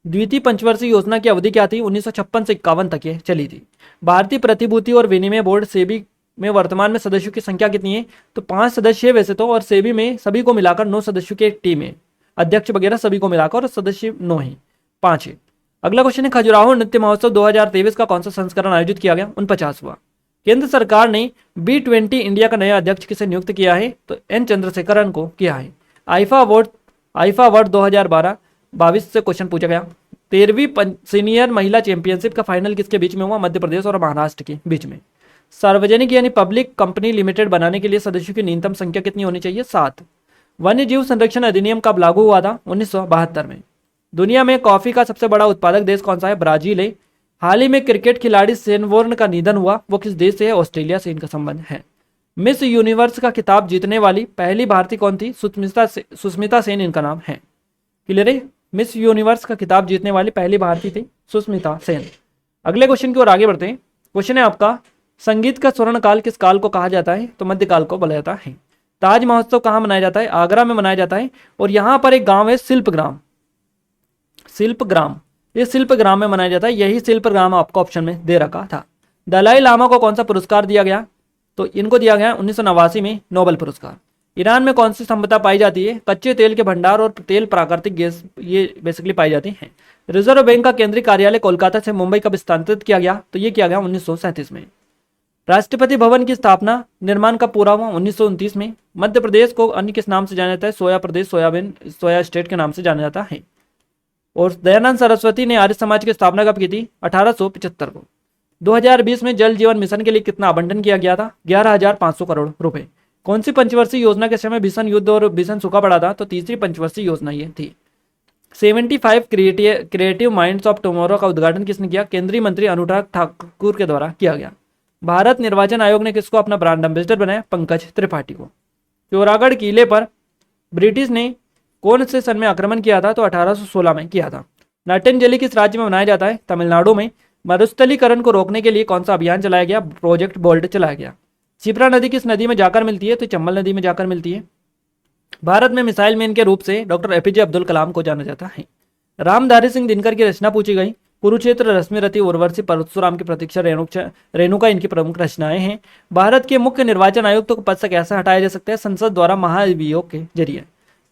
द्वितीय पंचवर्षीय योजना की अवधि क्या थी? 1956 से 51 तक ये चली थी। भारतीय प्रतिभूति और विनिमय बोर्ड सेबी में वर्तमान में सदस्यों की संख्या कितनी है? तो 5 सदस्य है वैसे तो, और सेबी में सभी को मिलाकर 9 सदस्यों की एक टीम है, अध्यक्ष वगैरह सभी को मिलाकर, और सदस्य 9 है, 5 है। अगला क्वेश्चन है, खजुराहो नृत्य महोत्सव 2023 का कौन सा संस्करण आयोजित किया गया? 49वां। केंद्र सरकार ने B20 इंडिया का नया अध्यक्ष किसे नियुक्त किया है? तो एन चंद्रशेखरन को किया है। आईफा अवार्ड 2022 से क्वेश्चन पूछा गया। 13वीं सीनियर महिला चैंपियनशिप का फाइनल किसके बीच में हुआ? मध्य प्रदेश और महाराष्ट्र के बीच में। सार्वजनिक यानी पब्लिक कंपनी लिमिटेड बनाने के लिए सदस्यों की न्यूनतम संख्या कितनी होनी चाहिए? 7। वन्य जीव संरक्षण अधिनियम कब लागू हुआ था? 1972 में। दुनिया में कॉफी का सबसे बड़ा उत्पादक देश कौन सा है? ब्राजील है। हाल ही में क्रिकेट खिलाड़ी शेन वॉर्न का निधन हुआ, वो किस देश से है? ऑस्ट्रेलिया से इनका संबंध है। मिस यूनिवर्स का खिताब जीतने वाली पहली भारतीय कौन थी? सुष्मिता सेन इनका नाम है। क्लियर है? मिस यूनिवर्स का खिताब जीतने वाली पहली भारतीय थी सुष्मिता सेन। अगले क्वेश्चन की ओर आगे बढ़ते हैं। क्वेश्चन है आपका, संगीत का स्वर्ण काल किस काल को कहा जाता है? तो मध्यकाल को बोला जाता है। ताज महोत्सव कहाँ मनाया जाता है? आगरा में मनाया जाता है, और यहाँ पर एक गांव है शिल्पग्राम। ये शिल्पग्राम में मनाया जाता है, यही शिल्पग्राम आपको ऑप्शन में दे रखा था। दलाई लामा को कौन सा पुरस्कार दिया गया? तो इनको दिया गया 1989 में नोबेल पुरस्कार। ईरान में कौन सी संपदा पाई जाती है? कच्चे तेल के भंडार और तेल, प्राकृतिक गैस, ये बेसिकली पाई जाती हैं। रिजर्व बैंक का केंद्रीय कार्यालय कोलकाता से मुंबई कब स्थानांतरित किया गया? तो ये किया गया 1937 में। राष्ट्रपति भवन की स्थापना निर्माण का पूरा हुआ 1929 में। मध्य प्रदेश को अन्य किस नाम से जाना जाता है? सोया प्रदेश, सोया स्टेट के नाम से जाना जाता है। और दयानंद सरस्वती ने आर्य समाज की स्थापना कब की थी? 1875 को। 2020 में जल जीवन मिशन के लिए कितना आवंटन किया गया था? 11,500 करोड़ रुपए। कौन सी पंचवर्षीय योजना के समय भीषण युद्ध और भीषण सूखा पड़ा था? तो तीसरी पंचवर्षीय योजना ये थी। 75 क्रिएटिव माइंड्स ऑफ टुमारो का उद्घाटन किसने किया? केंद्रीय मंत्री अनुराग ठाकुर के द्वारा किया गया। भारत निर्वाचन आयोग ने किसको अपना ब्रांड एम्बेसडर बनाया? पंकज त्रिपाठी को। चौरागढ़ किले पर ब्रिटिश ने कौन से सन में आक्रमण किया था? तो 1816 में किया था। नाट्यांजलि किस राज्य में मनाया जाता है? तमिलनाडु में। मरुस्थलीकरण को रोकने के लिए कौन सा अभियान चलाया गया? प्रोजेक्ट बोल्ट चलाया गया। शिप्रा नदी किस नदी में जाकर मिलती है? तो चंबल नदी में जाकर मिलती है। भारत में मिसाइल मैन के रूप से डॉक्टर एपीजे अब्दुल कलाम को जाना जाता है। रामधारी सिंह दिनकर की रचना पूछी गई। कुरुक्षेत्र, रश्मिरथी, उर्वशी, परशुराम की प्रतीक्षा, रेणुका इनकी प्रमुख रचनाएं हैं। भारत के मुख्य निर्वाचन आयुक्त को पद से कैसे हटाया जा सकता है? संसद द्वारा महाभियोग के जरिए।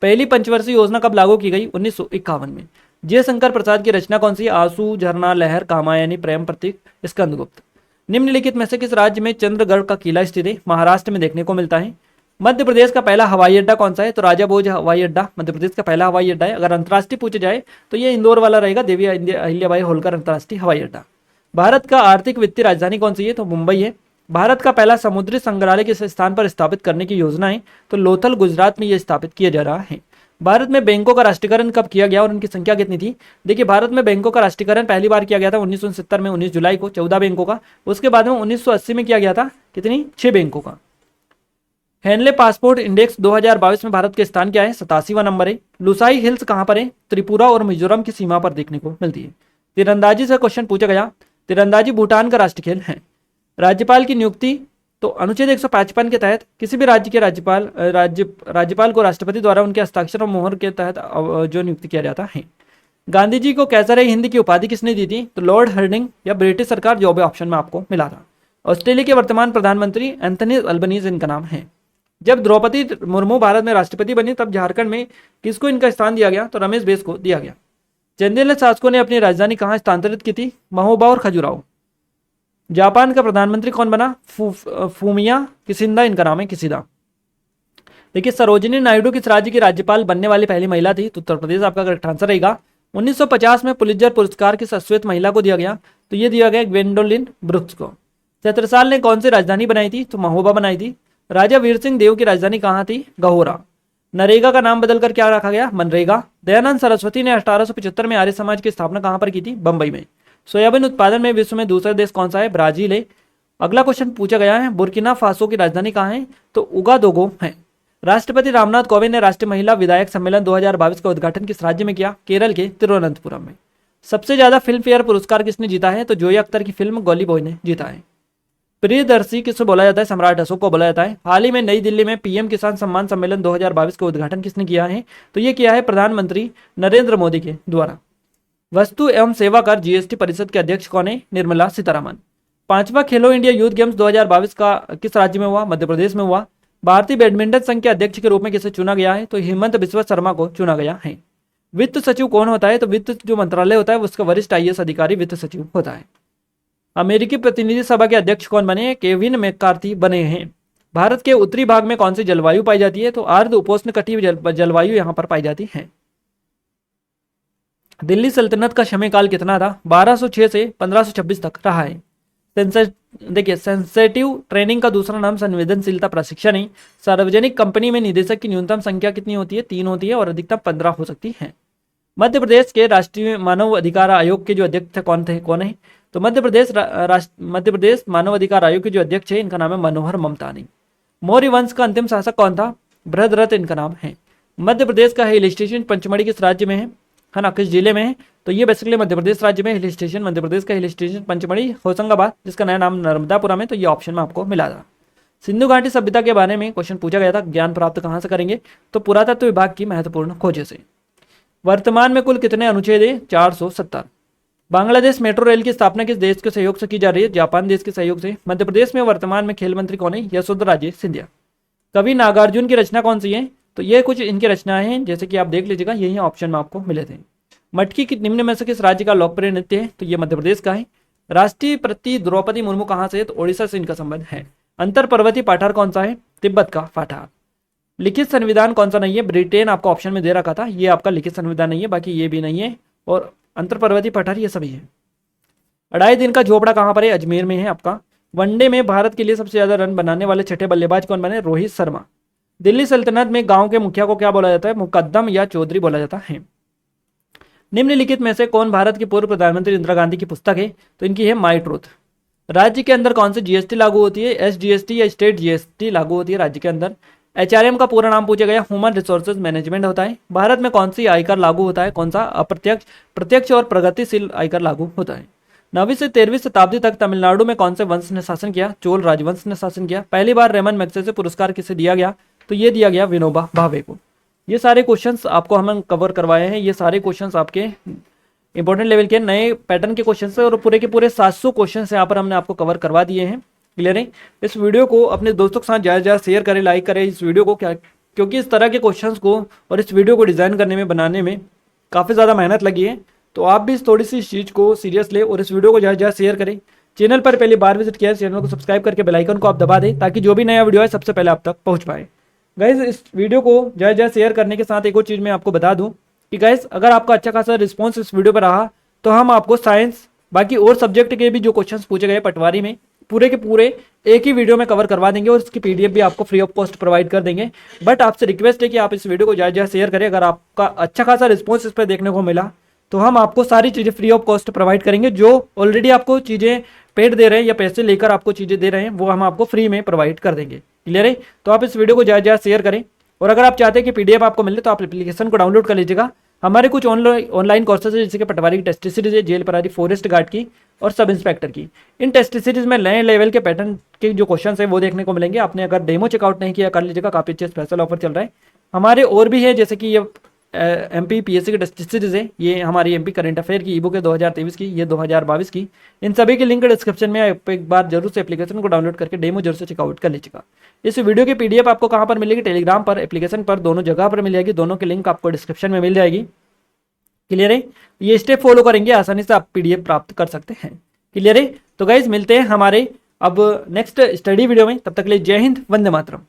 पहली पंचवर्षीय योजना कब लागू की गई? 1951 में। जयशंकर प्रसाद की रचना कौन सी? आंसू, झरना, लहर, कामायनी, प्रेम प्रतीक, स्कंदगुप्त। निम्नलिखित में से किस राज्य में चंद्रगढ़ का किला स्थित है? महाराष्ट्र में देखने को मिलता है। मध्य प्रदेश का पहला हवाई अड्डा कौन सा है? तो राजा भोज हवाई अड्डा मध्य प्रदेश का पहला हवाई अड्डा है। अगर अंतर्राष्ट्रीय पूछा जाए तो ये इंदौर वाला रहेगा, देवी अहिल्याबाई होलकर अंतर्राष्ट्रीय हवाई अड्डा। भारत का आर्थिक वित्तीय राजधानी कौन सी है? तो मुंबई है। भारत का पहला समुद्री संग्रहालय किस स्थान पर स्थापित करने की योजना है? तो लोथल, गुजरात में यह स्थापित किया जा रहा है। भारत में बैंकों का राष्ट्रीयकरण कब किया गया और उनकी संख्या कितनी थी? देखिए, भारत में बैंकों का राष्ट्रीयकरण पहली बार किया गया था 1969 में, 19 जुलाई को, 14 बैंकों का। उसके बाद में 1980 में किया गया था कितनी? 6 बैंकों का। हेनले पासपोर्ट इंडेक्स 2022 में भारत के स्थान क्या है? 87वां नंबर है। लुसाई हिल्स कहां पर है? त्रिपुरा और मिजोरम की सीमा पर देखने को मिलती है। तीरंदाजी से क्वेश्चन पूछा गया। तीरंदाजी भूटान का राष्ट्रीय खेल है। राज्यपाल की नियुक्ति, तो अनुच्छेद 155 के तहत किसी भी राज्य के राज्यपाल को राष्ट्रपति द्वारा उनके हस्ताक्षर और मोहर के तहत जो नियुक्त किया जाता है। गांधी जी को कैसर हिंद की उपाधि किसने दी थी? तो लॉर्ड हर्डिंग या ब्रिटिश सरकार, जो भी ऑप्शन में आपको मिला था। ऑस्ट्रेलिया के वर्तमान प्रधानमंत्री एंथनी अल्बनीज इनका नाम है। जब द्रौपदी मुर्मू भारत में राष्ट्रपति बनी तब झारखंड में किसको इनका स्थान दिया गया? तो रमेश बैस को दिया गया। चंदेल शासकों ने अपनी राजधानी कहाँ स्थानांतरित की थी? महोबा और खजुराहो। जापान का प्रधानमंत्री कौन बना? फूमिया किशिदा इनका नाम है, किशिदा। देखिए, सरोजिनी नायडू किस राज्य की राज्यपाल बनने वाली पहली महिला थी? तो उत्तर प्रदेश आपका करेक्ट आंसर रहेगा। 1950 में पुलित्जर पुरस्कार किस अश्वेत महिला को दिया गया? तो ये दिया गया ग्वेंडोलिन ब्रुक्स को। छत्रसाल ने कौन सी राजधानी बनाई थी? तो महोबा बनाई थी। राजा वीर सिंह देव की राजधानी कहाँ थी? गहोरा। नरेगा का नाम बदलकर क्या रखा गया? मनरेगा। दयानंद सरस्वती ने 1875 में आर्य समाज की स्थापना कहाँ पर की थी? बंबई में। सोयाबीन उत्पादन में विश्व में दूसरा देश कौन सा है? ब्राजील है। अगला क्वेश्चन पूछा गया है, बुर्किना फासो की राजधानी कहाँ है? तो उगादोगो है। राष्ट्रपति रामनाथ कोविंद ने राष्ट्रीय महिला विधायक सम्मेलन 2022 का उद्घाटन किस राज्य में किया? केरल के तिरुवनंतपुरम में। सबसे ज्यादा फिल्म फेयर पुरस्कार किसने जीता है? तो जोया अख्तर की फिल्म गोली बॉय ने जीता है। प्रियदर्शी किसको बोला जाता है? सम्राट अशोक को बोला जाता है। हाल ही में नई दिल्ली में पीएम किसान सम्मान सम्मेलन 2022 का उद्घाटन किसने किया है? तो ये किया है प्रधानमंत्री नरेंद्र मोदी के द्वारा। वस्तु एवं सेवा कर जीएसटी परिषद के अध्यक्ष कौन है? निर्मला सीतारमण। 5वां खेलो इंडिया यूथ गेम्स 2022 का किस राज्य में हुआ? मध्य प्रदेश में हुआ। भारतीय बैडमिंटन संघ के अध्यक्ष के रूप में किसे चुना गया है? तो हेमंत बिस्वा शर्मा को चुना गया है। वित्त सचिव कौन होता है? तो वित्त जो मंत्रालय होता है उसका वरिष्ठ आईएएस अधिकारी वित्त सचिव होता है। अमेरिकी प्रतिनिधि सभा के अध्यक्ष कौन बने हैं? केविन मैकार्थी बने हैं। भारत के उत्तरी भाग में कौन सी जलवायु पाई जाती है? तो अर्ध उपोष्णकटिबंधीय जलवायु यहां पर पाई जाती है। दिल्ली सल्तनत का समयकाल कितना था? 1206 से 1526 तक रहा है। देखिए, सेंसिटिव ट्रेनिंग का दूसरा नाम संवेदनशीलता प्रशिक्षण है। सार्वजनिक कंपनी में निदेशक की न्यूनतम संख्या कितनी होती है? 3 होती है और अधिकतम 15 हो सकती है। मध्य प्रदेश के राष्ट्रीय मानव अधिकार आयोग के जो अध्यक्ष कौन है? तो मध्य प्रदेश मानव अधिकार आयोग के जो अध्यक्ष है इनका नाम है मनोहर ममतानी। मौर्य वंश का अंतिम शासक कौन था? बृहद्रथ इनका नाम है। मध्य प्रदेश का हिल स्टेशन पंचमढ़ी किस राज्य में है ना, किस जिले में है? तो ये बेसिकली मध्य प्रदेश राज्य में हिल स्टेशन, मध्य प्रदेश का हिल स्टेशन पंचमढ़ी, होशंगाबाद, जिसका नया नाम नर्मदापुरम है। तो ये ऑप्शन में आपको मिला था। सिंधु घाटी सभ्यता के बारे में क्वेश्चन पूछा गया था, ज्ञान प्राप्त कहां से करेंगे? तो पुरातत्व विभाग की महत्वपूर्ण खोजों से। वर्तमान में कुल कितने अनुच्छेद है? 470। बांग्लादेश मेट्रो रेल की स्थापना किस देश के सहयोग से की जा रही है? जापान देश के सहयोग से। मध्य प्रदेश में वर्तमान में खेल मंत्री कौन है? यशोधरा राजे सिंधिया। कवि नागार्जुन की रचना कौन सी है? तो ये कुछ इनकी रचनाएं हैं, जैसे कि आप देख लीजिएगा, यही ऑप्शन में आपको मिले थे। मटकी की निम्न में से किस राज्य का लोकप्रिय नृत्य है? तो ये मध्य प्रदेश का है। राष्ट्रपति द्रौपदी मुर्मू कहाँ से है? तो ओडिशा से इनका संबंध है। अंतर पर्वतीय पठार कौन सा है? तिब्बत का पठार। लिखित संविधान कौन सा नहीं है? ब्रिटेन आपको ऑप्शन में दे रखा था, ये आपका लिखित संविधान नहीं है, बाकी ये भी नहीं है, और अंतर पर्वतीय पठार ये सभी है। 2.5 दिन का झोपड़ा कहाँ पर है? अजमेर में है आपका। वनडे में भारत के लिए सबसे ज्यादा रन बनाने वाले छठे बल्लेबाज कौन बने? रोहित शर्मा। दिल्ली सल्तनत में गांव के मुखिया को क्या बोला जाता है? मुकद्दम या चौधरी बोला जाता है। निम्नलिखित में से कौन भारत की पूर्व प्रधानमंत्री इंदिरा गांधी की पुस्तक है? तो इनकी है माई ट्रूथ। राज्य के अंदर कौन सी जीएसटी लागू होती है? एसजीएसटी या स्टेट जीएसटी लागू होती है राज्य के अंदर। एचआरएम का पूरा नाम पूछा गया, ह्यूमन रिसोर्सेज मैनेजमेंट होता है। भारत में कौन सी आयकर लागू होता है? कौन सा? अप्रत्यक्ष, प्रत्यक्ष और प्रगतिशील आयकर लागू होता है। 9वीं से 13वीं शताब्दी तक तमिलनाडु में कौन से वंश ने शासन किया? चोल राजवंश ने शासन किया। पहली बार रेमन मैग्सेसे पुरस्कार किसे दिया गया? तो ये दिया गया विनोबा भावे को। ये सारे क्वेश्चंस आपको हम कवर करवाए हैं। ये सारे क्वेश्चंस आपके इंपॉर्टेंट लेवल के नए पैटर्न के क्वेश्चंस है और पूरे के पूरे 700 क्वेश्चंस यहाँ पर हमने आपको कवर करवा दिए हैं। क्लियर है? इस वीडियो को अपने दोस्तों के साथ ज़्यादा शेयर करें, लाइक करें इस वीडियो को, क्या क्योंकि इस तरह के क्वेश्चंस को और इस वीडियो को डिज़ाइन करने में, बनाने में काफ़ी ज़्यादा मेहनत लगी है। तो आप भी थोड़ी सी इस चीज़ को सीरियस लें और इस वीडियो को ज़्यादा शेयर करें। चैनल पर पहली बार विजिट किया है, चैनल को सब्सक्राइब करके बेल आइकन को आप दबा दें, ताकि जो भी नया वीडियो है सबसे पहले आप तक पहुँच पाए। गाइज, इस वीडियो को ज़्यादा शेयर करने के साथ एक और चीज़ मैं आपको बता दूं कि गाइज, अगर आपका अच्छा खासा रिस्पॉन्स इस वीडियो पर रहा तो हम आपको साइंस, बाकी और सब्जेक्ट के भी जो क्वेश्चंस पूछे गए पटवारी में, पूरे के पूरे एक ही वीडियो में कवर करवा देंगे और इसकी पीडीएफ भी आपको फ्री ऑफ कॉस्ट प्रोवाइड कर देंगे। बट आपसे रिक्वेस्ट है कि आप इस वीडियो को ज़्यादा शेयर करें। अगर आपका अच्छा खासा रिस्पॉन्स इस पर देखने को मिला तो हम आपको सारी चीज़ें फ्री ऑफ कॉस्ट प्रोवाइड करेंगे। जो ऑलरेडी आपको चीज़ें पेड दे रहे हैं या पैसे लेकर आपको चीज़ें दे रहे हैं, वो हम आपको फ्री में प्रोवाइड कर देंगे। क्लियर है? तो आप इस वीडियो को ज़्यादा शेयर करें और अगर आप चाहते हैं कि पीडीएफ आपको मिले तो आप एप्लीकेशन को डाउनलोड कर लीजिएगा। हमारे कुछ ऑनलाइन कोर्सेज है, जैसे कि पटवारी की टेस्ट सीरीज है, जेल प्रहरी, फॉरेस्ट गार्ड की और सब इंस्पेक्टर की। इन टेस्ट सीरीज में नए लेवल के पैटर्न के जो क्वेश्चन है वो देखने को मिलेंगे। आपने अगर डेमो चेकआउट नहीं किया कर लीजिएगा, काफ़ी अच्छे स्पेशल ऑफर चल रहा है। हमारे और भी है, जैसे कि ये एमपी पीएससी की टेस्ट सीरीज है, ये हमारी एमपी करंट अफेयर की ईबुक है 2023 की, ये 2022 की। इन सभी के लिंक डिस्क्रिप्शन में आप एक बार जरूर से एप्लीकेशन को डाउनलोड करके डेमो जरूर से चेकआउट कर लीजिएगा। इस वीडियो की पीडीएफ आपको कहाँ पर मिलेगी? टेलीग्राम पर, एप्लीकेशन पर, दोनों जगह पर मिल जाएगी। दोनों के लिंक आपको डिस्क्रिप्शन में मिल जाएगी। क्लियर है? ये स्टेप फॉलो करेंगे, आसानी से आप पीडीएफ प्राप्त कर सकते हैं। क्लियर है? तो गाइज, मिलते हैं हमारे अब नेक्स्ट स्टडी वीडियो में। तब तक के लिए जय हिंद, वंदे मातरम।